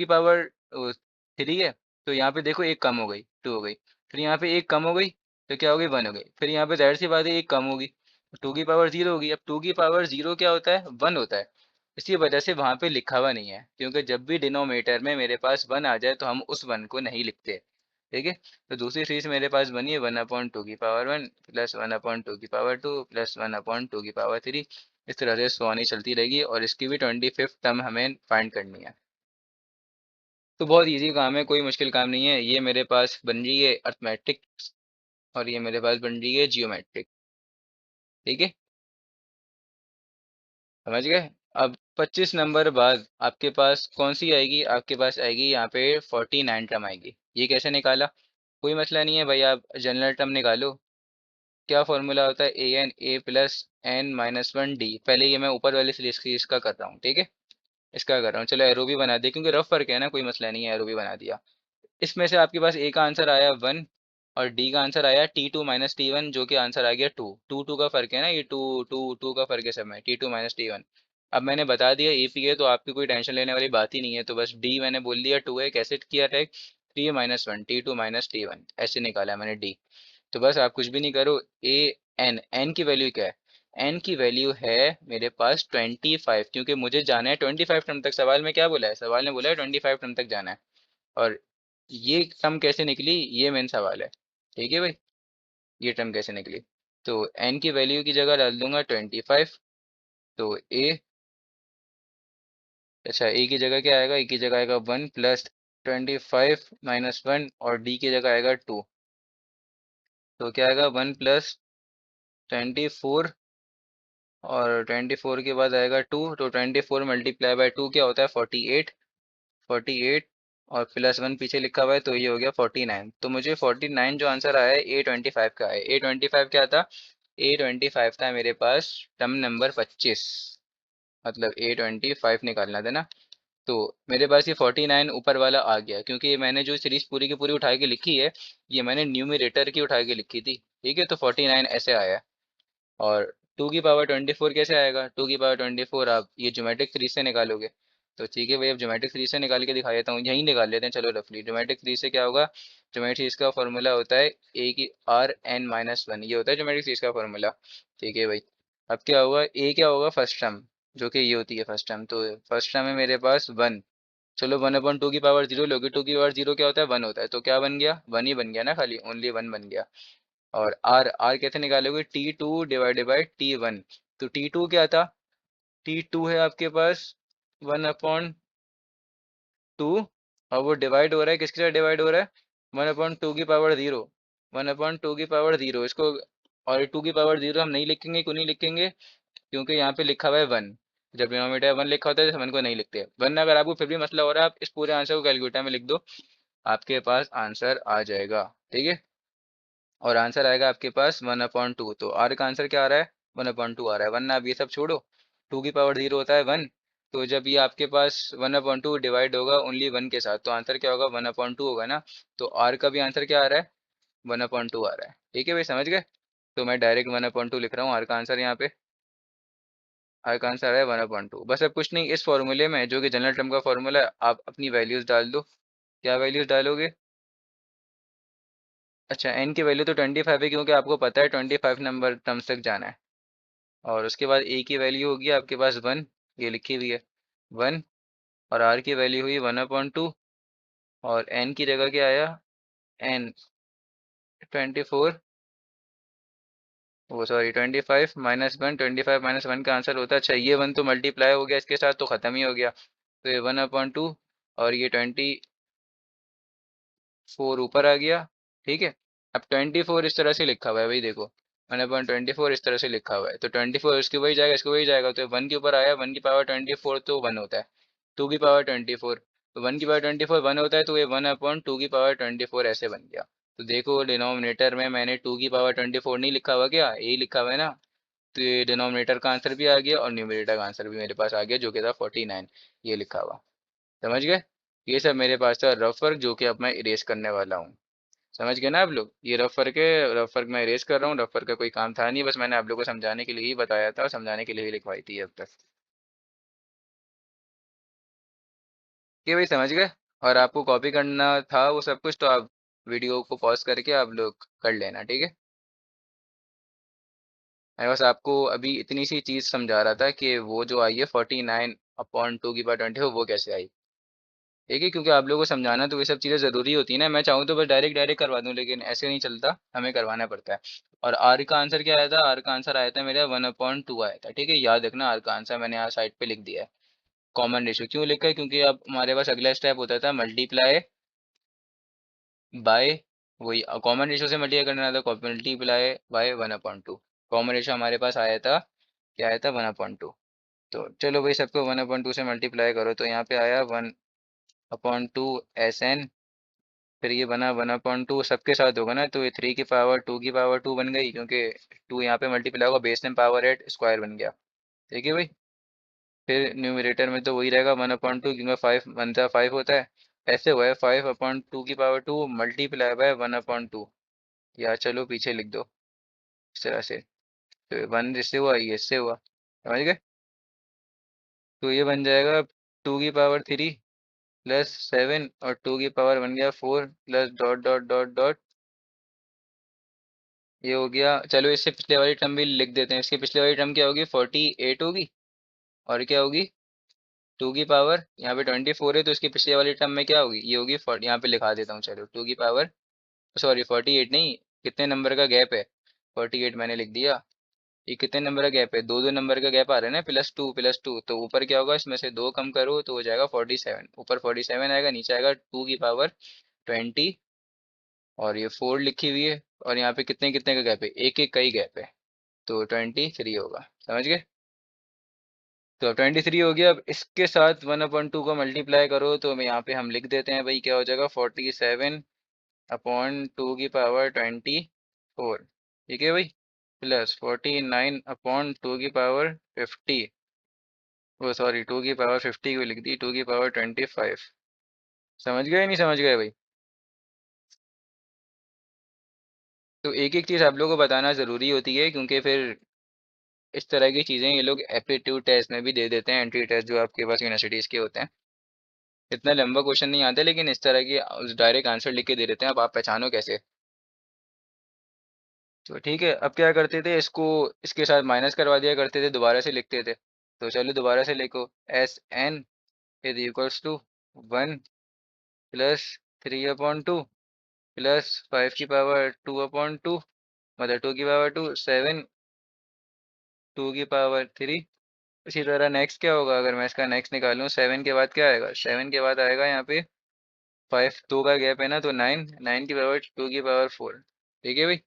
है, तो यहाँ पे देखो एक कम हो गई, 2 हो गई। फिर यहाँ पे एक कम हो गई, तो क्या हो गई, 1 हो गई। फिर यहाँ पे जाहिर सी बात है एक कम होगी, 2 होगी। अब 2 क्या होता है, 1 होता है। इसी वजह से वहां पे लिखा हुआ नहीं है, क्योंकि जब भी डिनोमिनेटर में मेरे पास 1 आ जाए तो हम उस 1 को नहीं लिखते। ठीक है, तो दूसरी सीरीज मेरे पास बनी है 1/2 प्लस 1/2 प्लस 1/2। इस तरह से सोनी चलती रहेगी, और इसकी भी 25th टर्म हमें फाइंड करनी है। तो बहुत इजी काम है, कोई मुश्किल काम नहीं है। ये मेरे पास बन रही है अर्थमेटिक, और ये मेरे पास बन रही है जियोमेट्रिक। ठीक है, समझ गए। अब 25 नंबर बाद आपके पास कौन सी आएगी, आपके पास आएगी यहाँ पे 49 टर्म आएगी। ये कैसे निकाला, कोई मसला नहीं है भाई, आप जनरल टर्म निकालो। क्या फॉर्मूला होता है, an+n-1 d। पहले ये मैं ऊपर वाले सीरीज का कर रहा हूँ, ठीक है, इसका कर रहा हूँ। चलो एरो भी बना दिया, क्योंकि रफ फर्क है ना, कोई मसला नहीं है, एरो भी बना दिया। इसमें से आपके पास ए का आंसर आया 1, और डी का आंसर आया T2 - T1, जो कि आंसर आ गया 2। टू टू का फर्क है ना, ये टू टू टू का फर्क है सब में, T2 - T1। अब मैंने बता दिया ए पी है, तो आपकी कोई टेंशन लेने वाली बात ही नहीं है। तो बस डी मैंने बोल दिया 2 है, कैसे किया था, 3 - 1, T2 - T1, ऐसे निकाला मैंने डी। तो बस आप कुछ भी नहीं करो, ए एन की वैल्यू क्या है, एन की वैल्यू है मेरे पास 25, क्योंकि मुझे जाना है 25 टर्म तक। सवाल में क्या बोला है, सवाल ने बोला है 25 टर्म तक जाना है। और ये टर्म कैसे निकली, ये मेन सवाल है। ठीक है भाई, ये टर्म कैसे निकली। तो एन की वैल्यू की जगह डाल दूंगा 25। तो ए, अच्छा ए की जगह क्या आएगा, ए की जगह आएगा 1 + 25 - 1, और डी की जगह आएगा 2। तो क्या आएगा, 1 + 24, और 24 के बाद आएगा 2। तो 24 × 2 क्या होता है, 48। 48, और +1 पीछे लिखा हुआ है, तो ये हो गया 49। तो मुझे 49 जो आंसर आया है A25 का है। A25 क्या था, A25 था मेरे पास टर्म नंबर 25, मतलब A25 निकालना था ना। तो मेरे पास ये 49 ऊपर वाला आ गया, क्योंकि ये मैंने जो सीरीज पूरी की पूरी उठा के लिखी है, ये मैंने न्यूमरेटर की उठा के लिखी थी। ठीक है, तो 49 ऐसे आया। और 2 की पावर 24 कैसे आएगा, 2 की पावर 24 आप ये ज्योमेट्रिक सीरीज से निकालोगे। तो ठीक है भाई, अब ज्योमेट्रिक सीरीज से निकाल के दिखा देता हूँ, यहीं निकाल लेते हैं चलो रफली। ज्योमेट्रिक सीरीज से क्या होगा, ज्योमेट्रिक सीरीज का फॉर्मूला होता है a⁻n - 1, ये होता है ज्योमेट्रिक सीरीज का फॉर्मूला। ठीक है भाई, अब क्या होगा, ए क्या होगा, फर्स्ट टर्म, जो कि ये होती है फर्स्ट टर्म। तो फर्स्ट टर्म है मेरे पास 1। चलो 1/2 लोगे, 2 की पावर 0 क्या होता है, 1 होता है। तो क्या बन गया, 1 ही बन गया ना, खाली ओनली 1 बन गया। और आर, आर कैसे निकालोगे, T2/T1। तो T2 क्या था, T2 है आपके पास 1/2, और वो डिवाइड हो रहा है, किसके साथ डिवाइड हो रहा है, 1/2 की पावर 0, 1/2 की पावर 0 इसको। और 2 की पावर 0 हम नहीं लिखेंगे, क्यों नहीं लिखेंगे, क्योंकि यहाँ पे लिखा हुआ है 1। जब डिनोमिनेटर 1 लिखा होता है तो हम 1 को नहीं लिखते। वरना अगर आपको फिर भी मसला हो रहा है, आप इस पूरे आंसर को कैलकुलेटर में लिख दो, आपके पास आंसर आ जाएगा। ठीक है, और आंसर आएगा आपके पास 1/2। तो आर का आंसर क्या आ रहा है, 1/2 आ रहा है। वरना अब ये सब छोड़ो, 2 की पावर 0 होता है 1, तो जब ये आपके पास 1/2 डिवाइड होगा ओनली 1 के साथ, तो आंसर क्या होगा? 1/2 होगा ना। तो आर का भी आंसर क्या आ रहा है? 1/2 आ रहा है। ठीक है भाई, समझ गए? तो मैं डायरेक्ट 1/2 लिख रहा हूँ आर का आंसर यहाँ पे। आर का आंसर है 1/2। बस अब कुछ नहीं, इस फॉर्मूले में जो कि जनरल टर्म का फॉर्मूला है, आप अपनी वैल्यूज डाल दो। क्या वैल्यूज डालोगे? अच्छा, एन की वैल्यू तो 25 है, क्योंकि आपको पता है 25 नंबर टर्म्स तक जाना है। और उसके बाद ए की वैल्यू होगी आपके पास 1, ये लिखी हुई है 1। और आर की वैल्यू हुई 1/2। और एन की जगह क्या आया? एन 24, वो सॉरी 25 -1, 25 - 1 का आंसर होता है। अच्छा, ये 1 तो मल्टीप्लाई हो गया इसके साथ, तो ख़त्म ही हो गया। तो ये 1/2 और ये 24 ऊपर आ गया। ठीक है। अब 24 इस तरह से लिखा हुआ है भाई, देखो 1/24 इस तरह से लिखा हुआ है, तो 24 इसके वही जाएगा, इसको वही जाएगा, तो 1 के ऊपर आया, 1 की पावर 24 तो 1 होता है। 2 की पावर 24, तो 1 की पावर 24 1 होता है, तो ये 1/2 की पावर 24 ऐसे बन गया। तो देखो डिनोमिनेटर में मैंने 2 की पावर 24 नहीं लिखा हुआ, क्या यही लिखा हुआ है ना। तो ये डिनोमिनेटर का आंसर भी आ गया और न्यूमरेटर का आंसर भी मेरे पास आ गया, जो कि था 49, ये लिखा हुआ। समझ गए? ये सब मेरे पास था रफ वर्क, जो कि अब मैं इरेज करने वाला हूँ। समझ गए ना आप लोग? ये रफ वर्क है, रफ वर्क मैं इरेज कर रहा हूँ। रफ वर्क का कोई काम था नहीं, बस मैंने आप लोग को समझाने के लिए ही बताया था और समझाने के लिए ही लिखवाई थी अब तक। ये भाई समझ गए? और आपको कॉपी करना था वो सब कुछ, तो आप वीडियो को पॉज करके आप लोग कर लेना, ठीक है? मैं बस आपको अभी इतनी सी चीज़ समझा रहा था कि वो जो आई है 49/2 वो कैसे आई। ठीक है, क्योंकि आप लोगों को समझाना तो ये सब चीज़ें ज़रूरी होती है ना। मैं चाहूँ तो बस डायरेक्ट डायरेक्ट करवा दूँ, लेकिन ऐसे नहीं चलता, हमें करवाना पड़ता है। और आर का आंसर क्या आया था? आर का आंसर आया था मेरा 1/2 आया था। ठीक है, याद रखना आर का आंसर मैंने यहाँ साइड पे लिख दिया है। कॉमन रेशियो क्यों लिखा है? क्योंकि अब हमारे पास अगला स्टेप होता था मल्टीप्लाई बाय, वही कॉमन रेशियो से मल्टीप्लाई करना था, मल्टीप्लाई बाय 1/2। कॉमन रेशियो हमारे पास आया था, क्या आया था? 1/2। तो चलो भाई, सबको 1/2 से मल्टीप्लाई करो, तो यहाँ पे आया 1/2 SN। फिर ये बना 1/2, सबके साथ होगा ना, तो ये 3 की पावर 2 की पावर 2 बन गई, क्योंकि 2 यहाँ पे मल्टीप्लाई होगा, बेस में पावर 8 स्क्वायर बन गया। ठीक है भाई। फिर न्यूमरेटर में तो वही रहेगा 1/2, क्योंकि 5 बनता 5 होता है। ऐसे हुआ है 5/2 की पावर 2 मल्टीप्लाई बाय 1/2। या चलो पीछे लिख दो इस तरह से। तो 1 इससे हुआ, ये इससे हुआ, समझ गए? तो ये बन जाएगा 2 की पावर 3 +7, और 2 की पावर बन गया 4 plus dot dot dot dot. ये हो गया। चलो इससे पिछले वाली टर्म भी लिख देते हैं। इसकी पिछले वाली टर्म क्या होगी? 48 होगी। और क्या होगी? 2 की पावर, यहाँ पे 24 है, तो इसकी पिछले वाली टर्म में क्या होगी? ये होगी 40, यहाँ पे लिखा देता हूँ, चलो 2 की पावर, सॉरी 48 नहीं, कितने नंबर का गैप है? 48 मैंने लिख दिया। ये कितने नंबर का गैप है? दो दो नंबर का गैप आ रहा है ना, +2 +2, तो ऊपर क्या होगा? इसमें से दो कम करो तो हो जाएगा 47। ऊपर 47 आएगा, नीचे आएगा 2 की पावर 20। और ये 4 लिखी हुई है, और यहाँ पे कितने कितने का गैप है? एक एक का ही गैप है, तो 23 होगा। समझ गए? तो 23 हो गया। अब इसके साथ 1/2 को मल्टीप्लाई करो, तो यहाँ पे हम लिख देते हैं भाई, क्या हो जाएगा? 47/2 की पावर 24। ठीक है भाई। प्लस 49/2 की पावर 50। वो सॉरी 2 की पावर 50 को लिख दी, 2 की पावर 25। समझ गए नहीं समझ गए भाई? तो एक एक चीज़ आप लोगों को बताना ज़रूरी होती है, क्योंकि फिर इस तरह की चीज़ें ये लोग एप्टीट्यूड टेस्ट में भी दे देते हैं, एंट्री टेस्ट जो आपके पास यूनिवर्सिटीज़ के होते हैं। इतना लंबा क्वेश्चन नहीं आता, लेकिन इस तरह की डायरेक्ट आंसर लिख के दे देते हैं, अब आप पहचानो कैसे। तो ठीक है, अब क्या करते थे, इसको इसके साथ माइनस करवा दिया करते थे, दोबारा से लिखते थे। तो चलो दोबारा से लिखो, SN = 1 +3/2 +5 की पावर 2/2, मतलब 2 की पावर 2, 7 2 की पावर 3। इसी तरह नेक्स्ट क्या होगा? अगर मैं इसका नेक्स्ट निकालूं, 7 के बाद क्या आएगा? 7 के बाद आएगा यहाँ पे 5, 2 का गैप है ना, तो 9, 9 की पावर 2 की पावर 4। ठीक है भाई।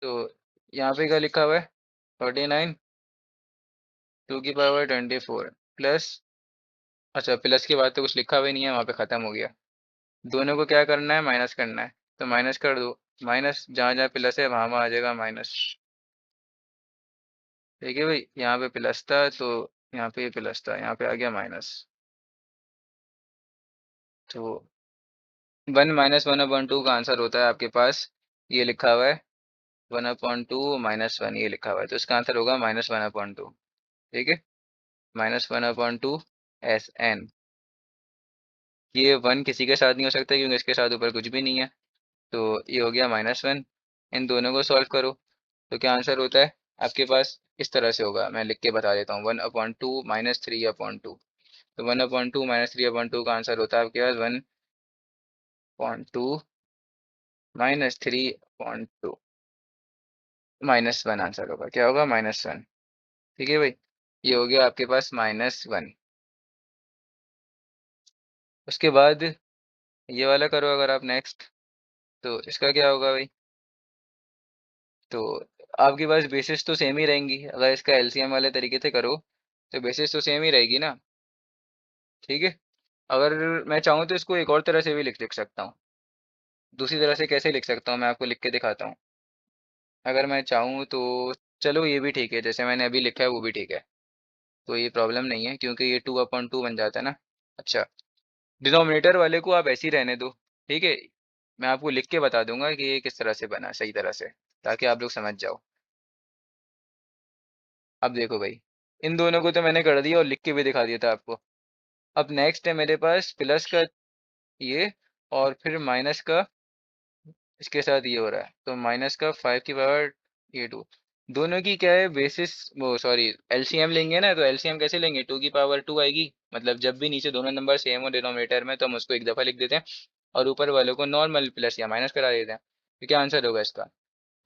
तो यहाँ पे क्या लिखा हुआ है? 49 2 की पावर 24 प्लस, अच्छा प्लस के बाद तो कुछ लिखा हुआ ही नहीं है, वहाँ पे ख़त्म हो गया। दोनों को क्या करना है? माइनस करना है, तो माइनस कर दो। माइनस जहाँ जहाँ प्लस है वहाँ वहाँ आ जाएगा माइनस। ठीक है भाई, यहाँ पे प्लस था तो यहाँ पे प्लस था, यहाँ पे आ गया माइनस। तो 1 - 1/2 का आंसर होता है आपके पास, ये लिखा हुआ है 1/2 - 1, ये लिखा हुआ है, तो इसका आंसर होगा -1/2। ठीक है, -1/2 SN। ये 1 किसी के साथ नहीं हो सकता क्योंकि इसके साथ ऊपर कुछ भी नहीं है, तो ये हो गया -1। इन दोनों को सॉल्व करो तो क्या आंसर होता है आपके पास, इस तरह से होगा, मैं लिख के बता देता हूँ, 1/2 -3/2। तो 1/2 -3/2 का आंसर होता है आपके पास 1/2 -3/2, -1 आंसर होगा, क्या होगा -1। ठीक है भाई, ये हो गया आपके पास -1। उसके बाद ये वाला करो अगर आप नेक्स्ट, तो इसका क्या होगा भाई। तो आपके पास बेसिस तो सेम ही रहेंगी, अगर इसका एलसीएम वाले तरीके से करो तो बेसिस तो सेम ही रहेगी ना। ठीक है, अगर मैं चाहूँ तो इसको एक और तरह से भी लिख लिख सकता हूँ। दूसरी तरह से कैसे लिख सकता हूँ, मैं आपको लिख के दिखाता हूँ। अगर मैं चाहूँ तो चलो ये भी ठीक है, जैसे मैंने अभी लिखा है वो भी ठीक है, तो ये प्रॉब्लम नहीं है क्योंकि ये 2/2 बन जाता है ना। अच्छा, डिनोमिनेटर वाले को आप ऐसे ही रहने दो। ठीक है, मैं आपको लिख के बता दूंगा कि ये किस तरह से बना सही तरह से, ताकि आप लोग समझ जाओ। अब देखो भाई, इन दोनों को तो मैंने कर दिया और लिख के भी दिखा दिया था आपको। अब नेक्स्ट है मेरे पास प्लस का ये, और फिर माइनस का इसके साथ ये हो रहा है, तो माइनस का 5 की पावर ये 2। दोनों की क्या है बेसिस, वो सॉरी एलसीएम लेंगे ना, तो एलसीएम कैसे लेंगे, 2 की पावर 2 आएगी, मतलब जब भी नीचे दोनों नंबर सेम हो डिनोमिनेटर में तो हम उसको एक दफ़ा लिख देते हैं और ऊपर वालों को नॉर्मल प्लस या माइनस करा देते हैं। तो क्या आंसर होगा इसका,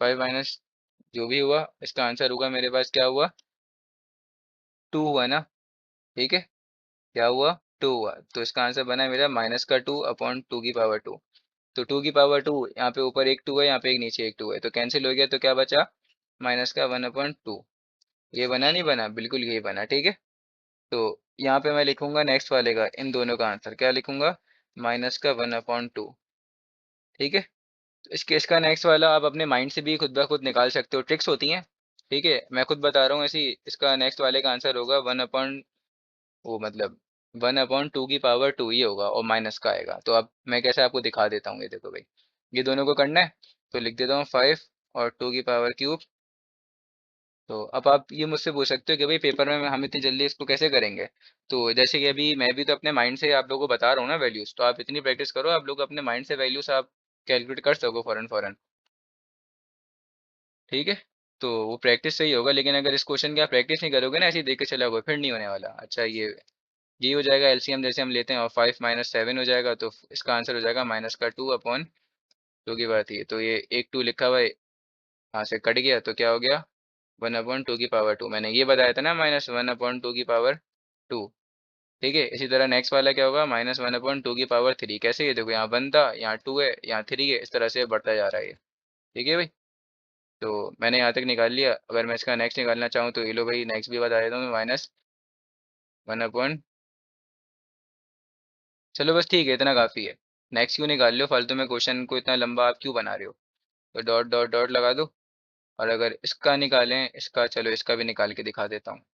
5 - जो भी हुआ इसका आंसर होगा मेरे पास क्या हुआ, 2 हुआ ना। ठीक है, क्या हुआ, 2 हुआ, तो इसका आंसर बना है मेरा -2/2 तो 2 की पावर 2, यहाँ पे ऊपर एक 2 है, यहाँ पे एक नीचे एक 2 है, तो कैंसिल हो गया, तो क्या बचा, माइनस का 1/2। ये बना नहीं बना, बिल्कुल यही बना। ठीक है, तो यहाँ पे मैं लिखूंगा नेक्स्ट वाले का इन दोनों का आंसर क्या लिखूंगा, -1/2। ठीक है, तो इसके इसका नेक्स्ट वाला आप अपने माइंड से भी खुद ब खुद निकाल सकते हो, ट्रिक्स होती हैं। ठीक है, मैं खुद बता रहा हूँ ऐसी, इसका नेक्स्ट वाले का आंसर होगा वो मतलब 1/2 ये होगा और माइनस का आएगा। तो अब मैं कैसे आपको दिखा देता हूँ, ये देखो भाई, ये दोनों को करना है, तो लिख देता हूँ 5 और 2 की पावर क्यूब। तो अब आप ये मुझसे पूछ सकते हो कि भाई पेपर में हम इतनी जल्दी इसको कैसे करेंगे। तो जैसे कि अभी मैं भी तो अपने माइंड से आप लोगों को बता रहा हूँ ना वैल्यूज, तो आप इतनी प्रैक्टिस करो, आप लोग अपने माइंड से वैल्यूज आप कैलकुलेट कर सको फौरन फौरन। ठीक है, तो वो प्रैक्टिस से ही होगा, लेकिन अगर इस क्वेश्चन की आप प्रैक्टिस नहीं करोगे ना, ऐसे ही देख के चले जाओगे, फिर नहीं होने वाला। अच्छा, ये हो जाएगा एलसीएम जैसे हम लेते हैं, और 5 - 7 हो जाएगा, तो इसका आंसर हो जाएगा -2/2 तो ये एक 2 लिखा हुआ है, यहाँ से कट गया, तो क्या हो गया, 1/2 मैंने ये बताया था ना, -1/2। ठीक है, इसी तरह नेक्स्ट वाला क्या होगा, -1/2। कैसे, ये देखो यहाँ 1 था, यहाँ 2 है, यहाँ 3 है, इस तरह से बढ़ता जा रहा है ये। ठीक है भाई, तो मैंने यहाँ तक निकाल लिया, अगर मैं इसका नेक्स्ट निकालना चाहूँ तो ये लो भाई, नेक्स्ट भी बता देता हूँ, -1/, चलो बस ठीक है, इतना काफ़ी है। नेक्स्ट क्यों निकाल लो फालतू में, क्वेश्चन को इतना लंबा आप क्यों बना रहे हो। तो डॉट डॉट डॉट लगा दो, और अगर इसका निकालें, इसका चलो इसका भी निकाल के दिखा देता हूँ।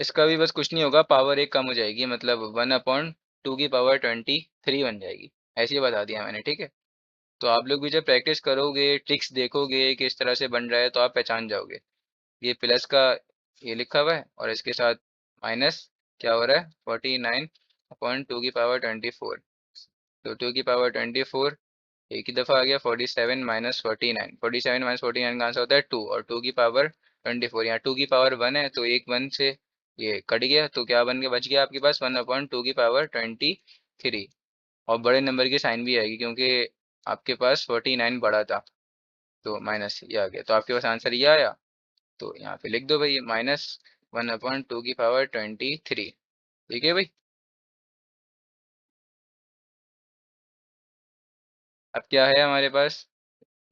इसका भी बस कुछ नहीं होगा, पावर एक कम हो जाएगी, मतलब 1/2 की पावर 23 बन जाएगी। ऐसे ही बता दिया मैंने। ठीक है, तो आप लोग भी जब प्रैक्टिस करोगे, ट्रिक्स देखोगे कि इस तरह से बन रहा है, तो आप पहचान जाओगे। ये प्लस का ये लिखा हुआ है और इसके साथ माइनस क्या हो रहा है, 49/2 की पावर 24। तो 2 की पावर 24 एक ही दफ़ा आ गया, 47 - 49, 47 - 49 का आंसर होता है 2, और 2 की पावर 24, यहाँ 2 की पावर 1 है, तो एक 1 से ये कट गया, तो क्या बन गया, बच गया आपके पास 1/2 की पावर 23। और बड़े नंबर की साइन भी आएगी क्योंकि आपके पास 49 बड़ा था, तो माइनस ये आ गया, तो आपके पास आंसर ये आया। तो यहाँ पे लिख दो भाई, -1/2 की पावर 23। ठीक है भाई, अब क्या है हमारे पास,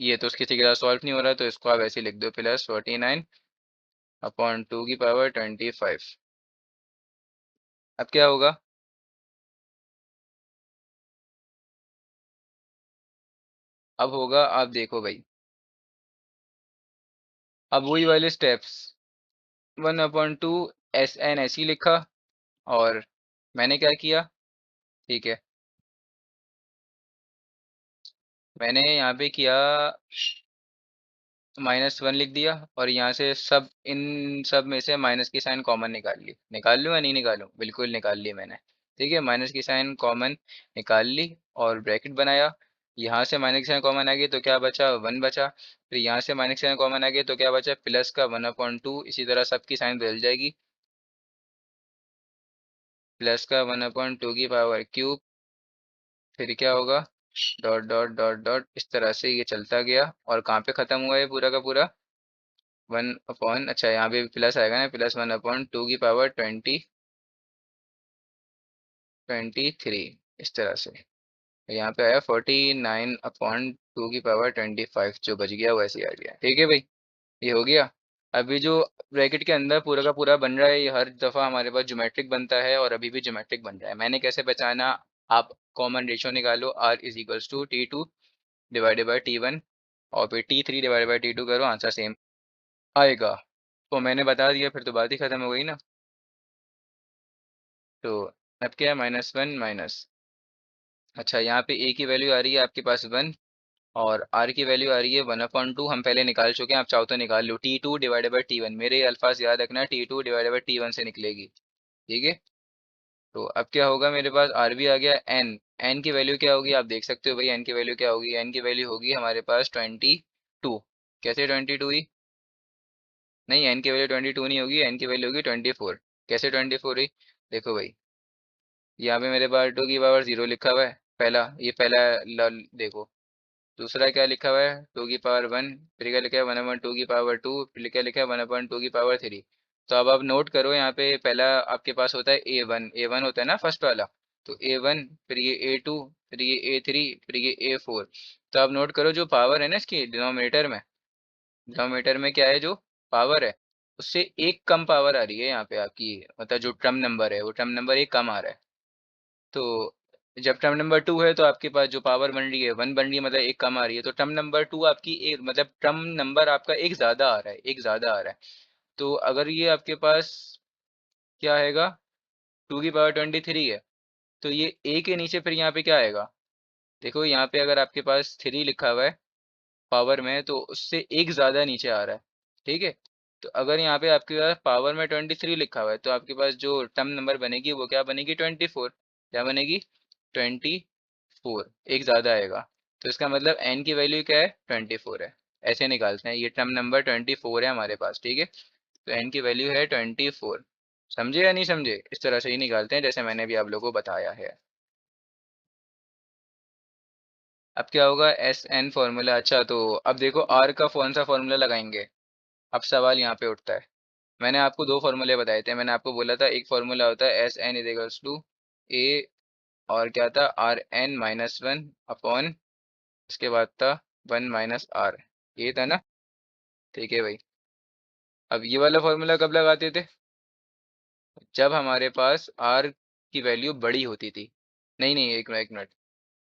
ये तो किसी के साथ सॉल्व नहीं हो रहा, तो इसको आप ऐसे ही लिख दो, +49/2 की पावर 25। अब क्या होगा, अब होगा, आप देखो भाई, अब वही वाले स्टेप्स, 1/2 एस एन ऐसे ही लिखा, और मैंने क्या किया, ठीक है, मैंने यहाँ पे किया -1 लिख दिया, और यहाँ से सब इन सब में से माइनस की साइन कॉमन निकाल ली। निकाल लूँ या नहीं निकालूं? बिल्कुल निकाल ली मैंने। ठीक है, माइनस की साइन कॉमन निकाल ली और ब्रैकेट बनाया। यहाँ से माइनस की साइन कॉमन आ गई तो क्या बचा, 1 बचा। फिर यहाँ से माइनस की साइन कॉमन आ गई तो क्या बचा, प्लस का 1/2। इसी तरह सबकी साइन बदल जाएगी, प्लस का 1/2 की पावर क्यूब। फिर क्या होगा, डॉट डॉट डॉट डॉट, इस तरह से ये चलता गया। और कहाँ पे खत्म हुआ है पूरा का पूरा, 1/, अच्छा यहाँ पे प्लस आएगा ना, +1/2 की पावर 23, इस तरह से। यहाँ पे आया 49/2 की पावर 25, जो बच गया वैसे ही आ गया। ठीक है भाई, ये हो गया। अभी जो ब्रैकेट के अंदर पूरा का पूरा बन रहा है, ये हर दफ़ा हमारे पास ज्योमेट्रिक बनता है, और अभी भी ज्योमेट्रिक बन रहा है। मैंने कैसे पहचाना, आप कॉमन रेशियो निकालो, R = T2 / T1, और फिर T3 / T2 करो, आंसर सेम आएगा। तो मैंने बता दिया, फिर तो बात ही खत्म हो गई ना। तो अब क्या है, -1 माइनस, अच्छा यहाँ पे ए की वैल्यू आ रही है आपके पास 1, और आर की वैल्यू आ रही है 1/2। हम पहले निकाल चुके हैं, आप चाहो तो निकाल लो। T2 / T1, मेरे अल्फाज याद रखना, T2 / T1 से निकलेगी। ठीक है, तो अब क्या होगा, मेरे पास आर भी आ गया। एन, एन की वैल्यू क्या होगी, आप देख सकते हो भाई, एन की वैल्यू क्या होगी, एन की वैल्यू होगी हमारे पास 22। कैसे 22 हुई, नहीं, एन की वैल्यू 22 नहीं होगी, एन की वैल्यू होगी 24। कैसे 24 हुई, देखो भाई, यहाँ पे मेरे पास 2 की पावर 0 लिखा हुआ है, पहला, ये पहला देखो। दूसरा क्या लिखा हुआ है, 2 की पावर 1। फिर क्या लिखा है, 1/2 की पावर 2। फिर क्या लिखा है, 1/2 की पावर 3। तो अब आप नोट करो, यहाँ पे पहला आपके पास होता है A1, A1 होता है ना फर्स्ट वाला। तो A1, फिर ये A2, फिर ये A3, फिर ये A4। तो आप नोट करो, जो पावर है ना इसकी डिनोमिनेटर में, डिनोमिनेटर में क्या है, जो पावर है, उससे एक कम पावर आ रही है यहाँ पे आपकी, मतलब जो टर्म नंबर है वो टर्म नंबर एक कम आ रहा है। तो जब टर्म नंबर 2 है तो आपके पास जो पावर बन रही है 1 बन रही है, मतलब एक कम आ रही है। तो टर्म नंबर 2 आपकी एक, मतलब टर्म नंबर आपका एक ज़्यादा आ रहा है, एक ज़्यादा आ रहा है। तो अगर ये आपके पास क्या आएगा, 2 की पावर 23 है, तो ये ए के नीचे फिर यहाँ पे क्या आएगा, देखो यहाँ पे अगर आपके पास 3 लिखा हुआ है पावर में, तो उससे एक ज़्यादा नीचे आ रहा है। ठीक है, तो अगर यहाँ पे आपके पास पावर में 23 लिखा हुआ है, तो आपके पास जो टर्म नंबर बनेगी वो क्या बनेगी, 24। क्या बनेगी, 24, एक ज़्यादा आएगा। तो इसका मतलब एन की वैल्यू क्या है, 24 है। ऐसे निकालते हैं, ये टर्म नंबर 24 है हमारे पास। ठीक है, तो एन की वैल्यू है 24। समझे या नहीं समझे, इस तरह से ही निकालते हैं जैसे मैंने भी आप लोगों को बताया है। अब क्या होगा, एस एन फॉर्मूला, अच्छा तो अब देखो आर का कौन सा फॉर्मूला लगाएंगे। अब सवाल यहाँ पे उठता है, मैंने आपको दो फार्मूले बताए थे। मैंने आपको बोला था एक फार्मूला होता है SN = A, और क्या था, RN - 1 अपॉन, इसके बाद था 1 - R, ये था ना। ठीक है भाई, अब ये वाला फार्मूला कब लगाते थे, जब हमारे पास R की वैल्यू बड़ी होती थी। नहीं नहीं, एक मिनट,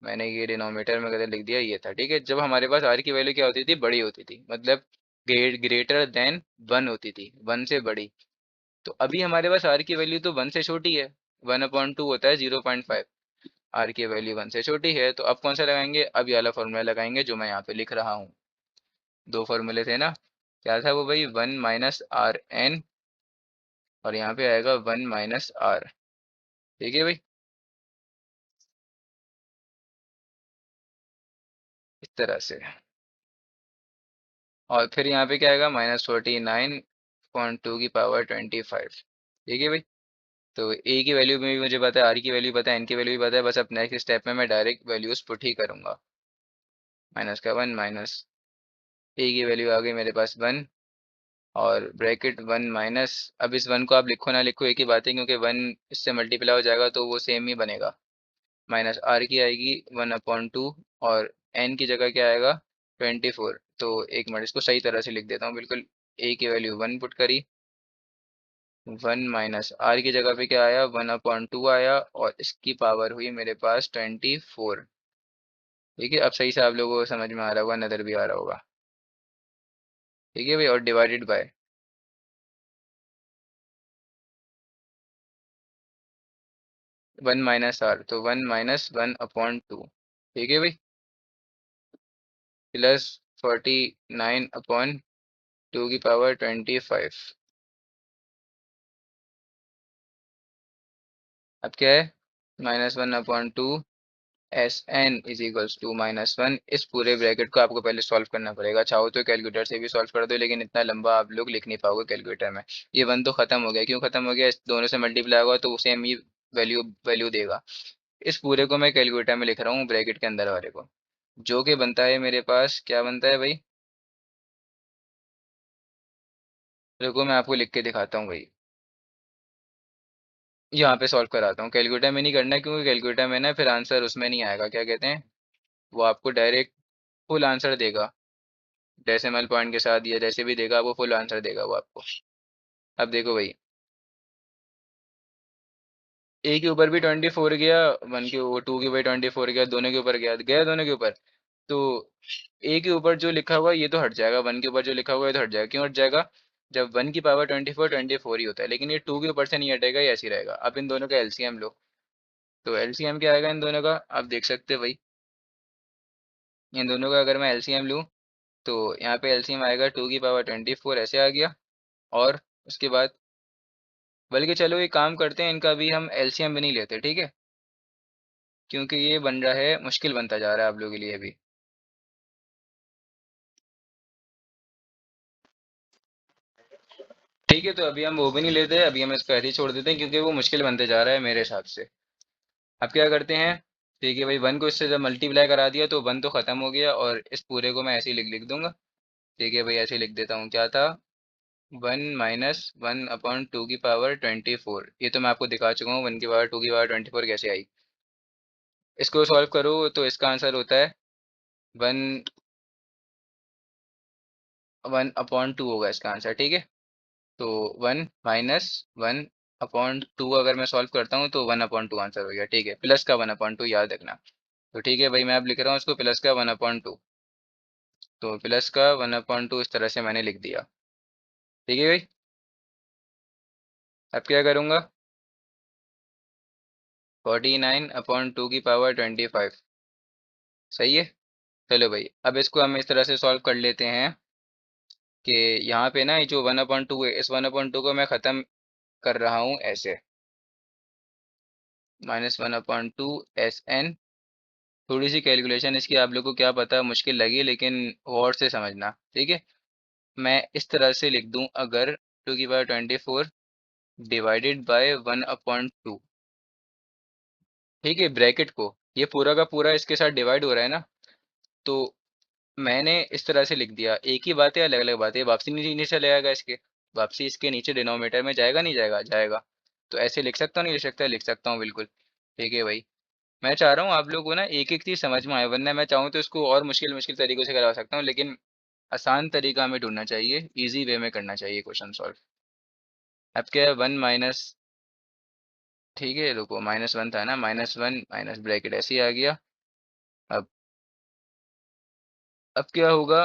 मैंने ये डिनोमिनेटर में गलत लिख दिया, ये था। ठीक है, जब हमारे पास R की वैल्यू क्या होती थी, बड़ी होती थी, मतलब ग्रेटर देन 1 होती थी, 1 से बड़ी। तो अभी हमारे पास आर की वैल्यू तो 1 से छोटी है, 1/2 होता है 0.5। आर की वैल्यू 1 से छोटी है, तो अब कौन सा लगाएंगे, अब ये वाला फॉर्मूला लगाएंगे जो मैं यहाँ पे लिख रहा हूँ। दो फॉर्मूले थे ना, क्या था वो भाई, 1 - RN, और यहाँ पे आएगा 1 - R। ठीक है भाई, इस तरह से। और फिर यहाँ पे क्या आएगा, -49/2 की पावर 25। ठीक है भाई, तो ए की वैल्यू भी मुझे पता है, आर की वैल्यू पता है, एन की वैल्यू भी पता है, बस अब नेक्स्ट स्टेप में मैं डायरेक्ट वैल्यूज पुट ही करूंगा। माइनस का 1 माइनस, ए की वैल्यू आ गई मेरे पास 1, और ब्रैकेट 1 माइनस, अब इस 1 को आप लिखो ना लिखो एक ही बात है, क्योंकि 1 इससे मल्टीप्लाई हो जाएगा तो वो सेम ही बनेगा। माइनस आर की आएगी 1/2, और एन की जगह क्या आएगा, 24। तो एक मिनट, इसको सही तरह से लिख देता हूँ बिल्कुल। ए की वैल्यू 1 पुट करी, 1 माइनस आर की जगह पे क्या आया, 1/2 आया, और इसकी पावर हुई मेरे पास 24। ठीक है, अब सही से आप लोगों को समझ में आ रहा होगा, नज़र भी आ रहा होगा। ठीक है भाई, और डिवाइडेड बाय 1 - r, तो 1 - 1/2। ठीक है भाई, प्लस 49/2 की पावर 25। अब क्या है, -1/2 SN = -1। इस पूरे ब्रैकेट को आपको पहले सॉल्व करना पड़ेगा। चाहो तो कैलकुलेटर से भी सॉल्व कर दो, लेकिन इतना लंबा आप लोग लिख नहीं पाओगे कैलकुलेटर में। ये वन तो खत्म हो गया, क्यों खत्म हो गया, इस दोनों से मल्टीप्लाई होगा तो सेम ही वैल्यू वैल्यू देगा। इस पूरे को मैं कैलकुलेटर में लिख रहा हूँ, ब्रैकेट के अंदर वाले को, जो कि बनता है मेरे पास, क्या बनता है भाई, देखो मैं आपको लिख के दिखाता हूँ भाई। यहाँ पे सॉल्व कराता हूँ, कैलकुलेटर में नहीं करना है, क्योंकि कैलकुलेटर में ना फिर आंसर उसमें नहीं आएगा, क्या कहते हैं, वो आपको डायरेक्ट फुल आंसर देगा, डेसिमल पॉइंट के साथ या जैसे भी देगा वो फुल आंसर देगा वो आपको। अब देखो भाई, ए के ऊपर भी 24 गया, वन के वो टू के ऊपर 24 गया, दोनों के ऊपर गया गया दोनों के ऊपर। तो ए के ऊपर जो लिखा हुआ है ये तो हट जाएगा, वन के ऊपर जो लिखा हुआ है ये तो हट जाएगा। क्यों हट जाएगा, जब 1 की पावर 24 ही होता है, लेकिन ये टू के ऊपर से नहीं हटेगा, ये ऐसे ही रहेगा। अब इन दोनों का एलसीएम लो, तो एलसीएम क्या आएगा इन दोनों का, आप देख सकते हैं भाई। इन दोनों का अगर मैं एलसीएम लूँ, तो यहाँ पे एलसीएम आएगा 2 की पावर 24 ऐसे आ गया। और उसके बाद, बल्कि चलो एक काम करते हैं, इनका भी हम एलसीएम भी नहीं लेते, ठीक है, क्योंकि ये बन रहा है, मुश्किल बनता जा रहा है आप लोगों के लिए भी। ठीक है, तो अभी हम वो भी नहीं लेते, अभी हम इसको ऐसे ही छोड़ देते हैं, क्योंकि वो मुश्किल बनते जा रहा है मेरे हिसाब से। अब क्या करते हैं, ठीक है भाई, वन को इससे जब मल्टीप्लाई करा दिया तो वन तो खत्म हो गया, और इस पूरे को मैं ऐसे ही लिख लिख दूंगा। ठीक है भाई, ऐसे ही लिख देता हूँ, क्या था, 1 - 1/2 की पावर 24। ये तो मैं आपको दिखा चुका हूँ, 1 की पावर 2 की पावर 24 कैसे आई। इसको सॉल्व करो तो इसका आंसर होता है 1/1/2 होगा इसका आंसर, ठीक है। तो 1 - 1/2 अगर मैं सॉल्व करता हूँ तो 1/2 आंसर हो गया, ठीक है, प्लस का 1/2 याद रखना। तो ठीक है भाई, मैं अब लिख रहा हूँ इसको प्लस का 1/2। तो प्लस का 1/2 इस तरह से मैंने लिख दिया। ठीक है भाई, अब क्या करूँगा, 49/2 की पावर 25। सही है। चलो भाई, अब इसको हम इस तरह से सॉल्व कर लेते हैं कि यहाँ पे ना ये जो 1/2 है, इस 1/2 को मैं ख़त्म कर रहा हूँ ऐसे, -1/2 SN। थोड़ी सी कैलकुलेशन इसकी आप लोग को क्या पता मुश्किल लगी, लेकिन गौर से समझना, ठीक है। मैं इस तरह से लिख दूं, अगर 2 की पावर 24 डिवाइडेड बाय 1/2, ठीक है, ब्रैकेट को, ये पूरा का पूरा इसके साथ डिवाइड हो रहा है ना, तो मैंने इस तरह से लिख दिया। एक ही बात है, अलग अलग बात है, वापसी नीचे नीचे चले आएगा इसके, वापसी इसके नीचे डिनोमिनेटर में जाएगा, नहीं जाएगा, जाएगा। तो ऐसे लिख सकता हूँ, नहीं लिख सकता, लिख सकता हूँ बिल्कुल। ठीक है भाई, मैं चाह रहा हूँ आप लोगों को ना एक एक चीज़ समझ में आए, वरना मैं चाहूँ तो इसको और मुश्किल मुश्किल तरीकों से करवा सकता हूँ, लेकिन आसान तरीका हमें ढूंढना चाहिए, इजी वे में करना चाहिए क्वेश्चन सॉल्व। अब क्या है, वन माइनस, ठीक है रुको, -1 था ना, -1 माइनस ब्रैकेट ऐसे ही आ गया। अब अब क्या होगा,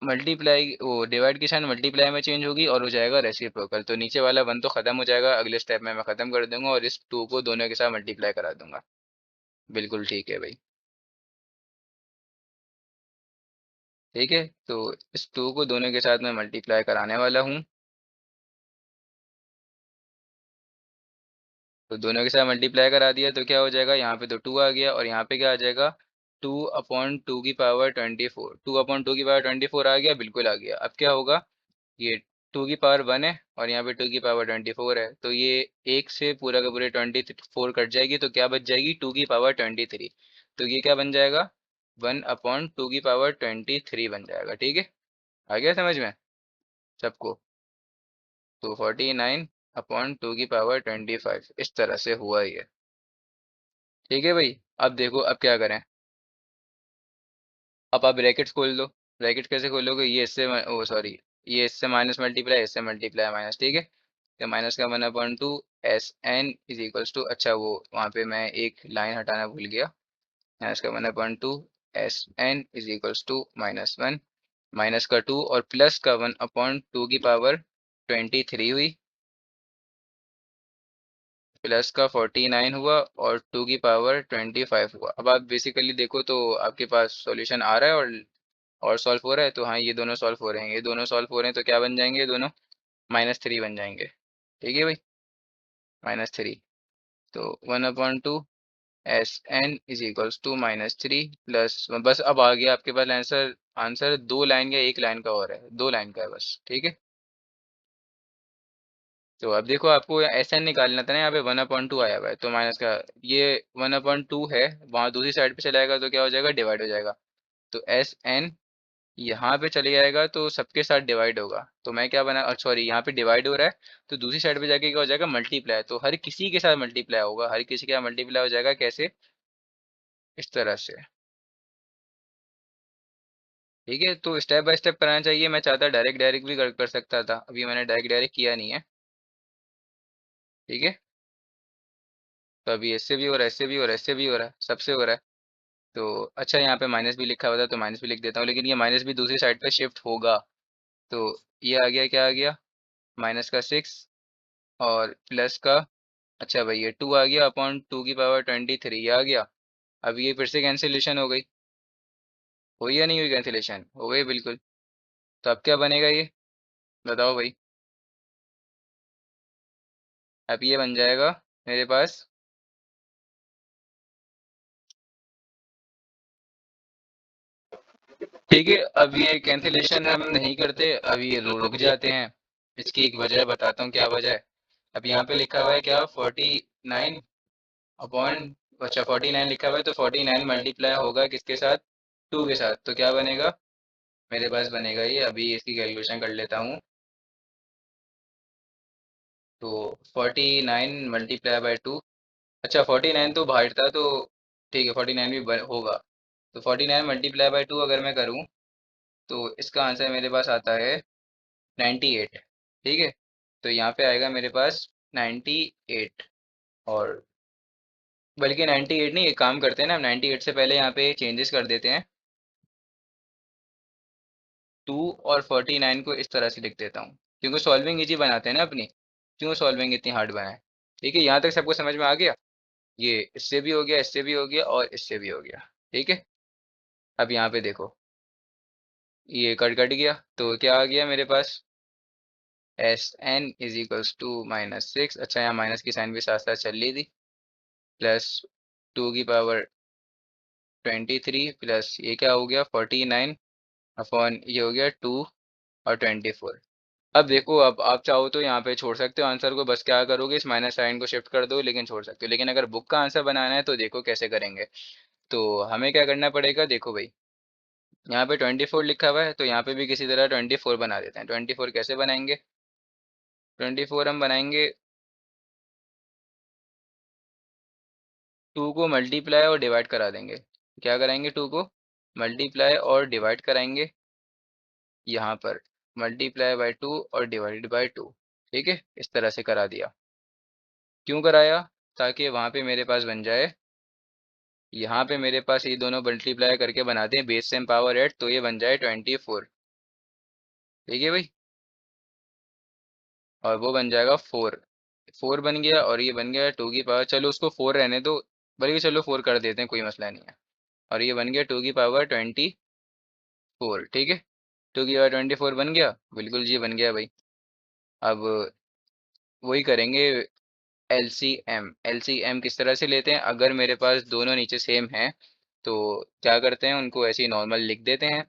मल्टीप्लाई, वो डिवाइड की साइन मल्टीप्लाई में चेंज होगी और हो जाएगा रेसिप्रोकल, तो नीचे वाला वन तो खत्म हो जाएगा, अगले स्टेप में मैं खत्म कर दूंगा और इस टू को दोनों के साथ मल्टीप्लाई करा दूंगा। बिल्कुल ठीक है भाई। ठीक है, तो इस टू को दोनों के साथ मैं मल्टीप्लाई कराने वाला हूँ। तो दोनों के साथ मल्टीप्लाई करा दिया तो क्या हो जाएगा, यहाँ पे तो टू आ गया, और यहाँ पे क्या आ जाएगा, 2/2 की पावर 24। 2/2 की पावर 24 आ गया, बिल्कुल आ गया। अब क्या होगा, ये 2 की पावर 1 है और यहाँ पे 2 की पावर 24 है, तो ये एक से पूरा का पूरे 24 कट जाएगी, तो क्या बच जाएगी, 2 की पावर 23। तो ये क्या बन जाएगा, 1/2 की पावर 23 बन जाएगा, ठीक है। आ गया समझ में सबको। तो 49/2 की पावर 25 इस तरह से हुआ ये। ठीक है भाई, अब देखो अब क्या करें। अब आप ब्रैकेट्स खोल दो। ब्रैकेट कैसे खोलोगे, ये इससे ओ सॉरी, ये इससे माइनस मल्टीप्लाई, इससे मल्टीप्लाई माइनस, ठीक है। तो माइनस का 1/2 SN = अच्छा, वो वहाँ पे मैं एक लाइन हटाना भूल गया। माइनस का 1/2 SN = -1 माइनस का 2 और प्लस का 1/2 की पावर 23 हुई, प्लस का 49 हुआ और 2 की पावर 25 हुआ। अब आप बेसिकली देखो तो आपके पास सॉल्यूशन आ रहा है और सॉल्व हो रहा है, तो हाँ ये दोनों सॉल्व हो रहे हैं, ये दोनों सॉल्व हो रहे हैं, तो क्या बन जाएंगे ये दोनों? -3 बन जाएंगे। ठीक है भाई, -3। तो 1/2 Sn = -3 प्लस, बस अब आ गया आपके पास आंसर। आंसर 2 लाइन या 1 लाइन का और है, 2 लाइन का है बस। ठीक है, तो अब देखो आपको एस एन निकालना था ना, यहाँ पे 1/2 आया हुआ है, तो माइनस का ये 1/2 है, वहाँ दूसरी साइड पे चला जाएगा तो क्या हो जाएगा? डिवाइड हो जाएगा। तो एस एन यहाँ पे चले जाएगा तो सबके साथ डिवाइड होगा, तो मैं क्या बना, सॉरी यहाँ पे डिवाइड हो रहा है, तो दूसरी साइड पे जाके क्या हो जाएगा? मल्टीप्लाई, तो हर किसी के साथ मल्टीप्लाई होगा, हर किसी के साथ मल्टीप्लाई हो जाएगा। कैसे? इस तरह से। ठीक है, तो स्टेप बाय स्टेप कराना चाहिए। मैं चाहता डायरेक्ट डायरेक्ट भी कर सकता था, अभी मैंने डायरेक्ट डायरेक्ट किया नहीं है। ठीक है, तो अभी इससे भी हो रहा है, इससे भी हो रहा है, इससे भी हो रहा है, सबसे हो रहा है। तो अच्छा, यहाँ पे माइनस भी लिखा हुआ था तो माइनस भी लिख देता हूँ, लेकिन ये माइनस भी दूसरी साइड पे शिफ्ट होगा। तो ये आ गया, क्या आ गया? -6 और प्लस का, अच्छा भाई ये 2 आ गया अपॉन 2 की पावर 23 ये आ गया। अब ये फिर से कैंसिलेशन हो गई, हुई या नहीं हुई? कैंसिलेशन हो गई बिल्कुल। तो अब क्या बनेगा ये? बताओ भाई। अब ये बन जाएगा मेरे पास, ठीक है, अब ये कैंसिलेशन हम नहीं करते, अब ये रुक जाते हैं। इसकी एक वजह बताता हूँ, क्या वजह है। अब यहाँ पे लिखा हुआ है क्या? 49 अपॉन, अच्छा 49 लिखा हुआ है, तो 49 मल्टीप्लाई होगा किसके साथ? 2 के साथ, तो क्या बनेगा मेरे पास? बनेगा ये, अभी इसकी कैलकुलेशन कर लेता हूँ। तो 49 मल्टीप्लाई बाय 2, अच्छा 49 तो बाहर था, तो ठीक है 49 भी होगा। तो 49 मल्टीप्लाई बाय 2 अगर मैं करूँ तो इसका आंसर मेरे पास आता है 98। ठीक है, तो यहाँ पे आएगा मेरे पास 98। और बल्कि 98 नहीं, एक काम करते हैं ना, हम 98 से पहले यहाँ पे चेंजेस कर देते हैं। 2 और 49 को इस तरह से लिख देता हूँ, क्योंकि सॉल्विंग इजी बनाते हैं ना अपनी, क्यों सॉल्विंग इतनी हार्ड बनाए। ठीक है, यहाँ तक सबको समझ में आ गया? ये इससे भी हो गया, इससे भी हो गया और इससे भी हो गया। ठीक है, अब यहाँ पे देखो, ये कट कट गया, तो क्या आ गया मेरे पास? Sn = -6, अच्छा यहाँ माइनस की साइन भी साथ साथ चल ली थी, प्लस 2 की पावर 23 प्लस ये क्या हो गया? 49 अपॉन ये हो गया 2 और 24। अब देखो, अब आप चाहो तो यहाँ पे छोड़ सकते हो आंसर को, बस क्या करोगे, इस माइनस साइन को शिफ्ट कर दो, लेकिन छोड़ सकते हो। लेकिन अगर बुक का आंसर बनाना है तो देखो कैसे करेंगे। तो हमें क्या करना पड़ेगा, देखो भाई, यहाँ पे 24 लिखा हुआ है, तो यहाँ पे भी किसी तरह 24 बना देते हैं। 24 कैसे बनाएंगे? 24 हम बनाएंगे, 2 को मल्टीप्लाई और डिवाइड करा देंगे। क्या कराएंगे? 2 को मल्टीप्लाई और डिवाइड कराएंगे, यहाँ पर मल्टीप्लाई बाय 2 और डिवाइडेड बाय 2। ठीक है, इस तरह से करा दिया। क्यों कराया? ताकि वहाँ पे मेरे पास बन जाए, यहाँ पे मेरे पास ये दोनों मल्टीप्लाई करके बनाते हैं बेस सेम पावर 8, तो ये बन जाए 24। ठीक है भाई, और वो बन जाएगा 4। 4 बन गया और ये बन गया 2 की पावर, चलो उसको 4 रहने दो, बल्कि चलो 4 कर देते हैं, कोई मसला नहीं है। और ये बन गया 2 की पावर 24। ठीक है, 2 की पावर 24 बन गया, बिल्कुल जी बन गया भाई। अब वही करेंगे, एलसीएम। एलसीएम किस तरह से लेते हैं? अगर मेरे पास दोनों नीचे सेम हैं तो क्या करते हैं, उनको ऐसे ही नॉर्मल लिख देते हैं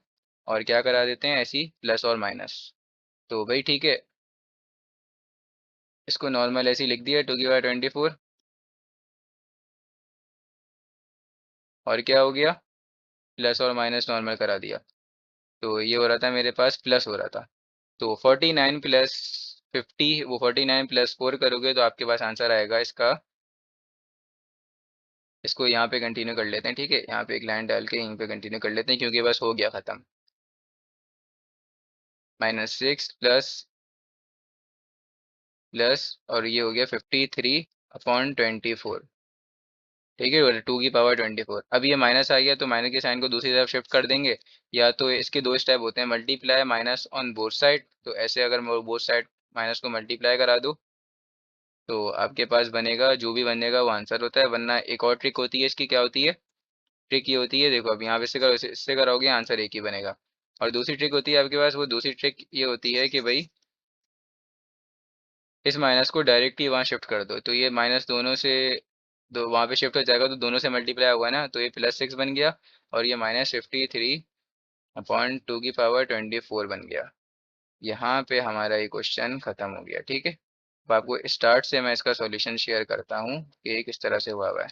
और क्या करा देते हैं, ऐसी प्लस और माइनस। तो भाई ठीक है, इसको नॉर्मल ऐसे ही लिख दिया, 2 की पावर 24। और क्या हो गया? प्लस और माइनस नॉर्मल करा दिया, तो ये हो रहा था मेरे पास, प्लस हो रहा था। तो 49 प्लस 50, वो 49 प्लस 4 करोगे तो आपके पास आंसर आएगा इसका। इसको यहाँ पे कंटिन्यू कर लेते हैं, ठीक है, यहाँ पे एक लाइन डाल के यहीं पे कंटिन्यू कर लेते हैं, क्योंकि बस हो गया ख़त्म। -6 प्लस प्लस और ये हो गया 53 अपॉन 24। ठीक है, 2 की पावर 24। अब ये माइनस आ गया तो माइनस के साइन को दूसरी तरफ शिफ्ट कर देंगे। या तो इसके दो स्टेप होते हैं, multiply minus on both side. तो ऐसे अगर मैं बोथ साइड माइनस को मल्टीप्लाई करा दूँ तो आपके पास बनेगा, जो भी बनेगा वो आंसर होता है। वरना एक और ट्रिक होती है इसकी, क्या होती है? ट्रिक ये होती है, देखो अब यहाँ पे इससे करो, इससे करोगे आंसर एक ही बनेगा। और दूसरी ट्रिक होती है आपके पास, वो दूसरी ट्रिक ये होती है कि भाई इस माइनस को डायरेक्टली वहाँ शिफ्ट कर दो, तो ये माइनस दोनों से दो वहाँ पे शिफ्ट हो जाएगा, तो दोनों से मल्टीप्लाई हुआ ना, तो ये +6 बन गया। और ये -53/2 की पावर 24 बन गया। यहाँ पे हमारा ये क्वेश्चन खत्म हो गया। ठीक है, अब आपको स्टार्ट से मैं इसका सॉल्यूशन शेयर करता हूँ कि ये किस तरह से हुआ हुआ है।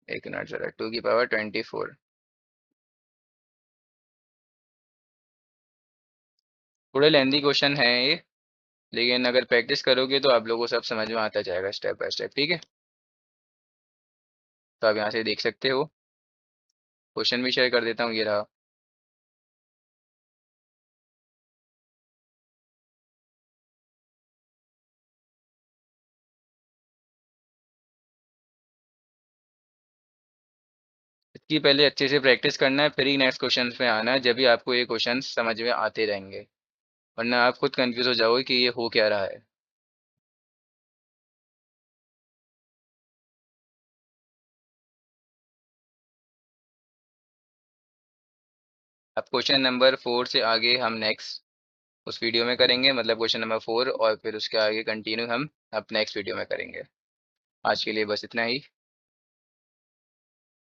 एक मिनट जरा, 2 की पावर 24 थोड़े लेंदी क्वेश्चन है ये, लेकिन अगर प्रैक्टिस करोगे तो आप लोगों को सब समझ में आता जाएगा स्टेप बाय स्टेप। ठीक है, तो आप यहाँ से देख सकते हो, क्वेश्चन भी शेयर कर देता हूँ, ये रहा। इसकी पहले अच्छे से प्रैक्टिस करना है, फिर ही नेक्स्ट क्वेश्चन में आना है, जब भी आपको ये क्वेश्चन समझ में आते रहेंगे। वरना आप खुद कंफ्यूज हो जाओगे कि ये हो क्या रहा है। अब क्वेश्चन नंबर 4 से आगे हम नेक्स्ट उस वीडियो में करेंगे, मतलब क्वेश्चन नंबर 4, और फिर उसके आगे कंटिन्यू हम अब नेक्स्ट वीडियो में करेंगे। आज के लिए बस इतना ही।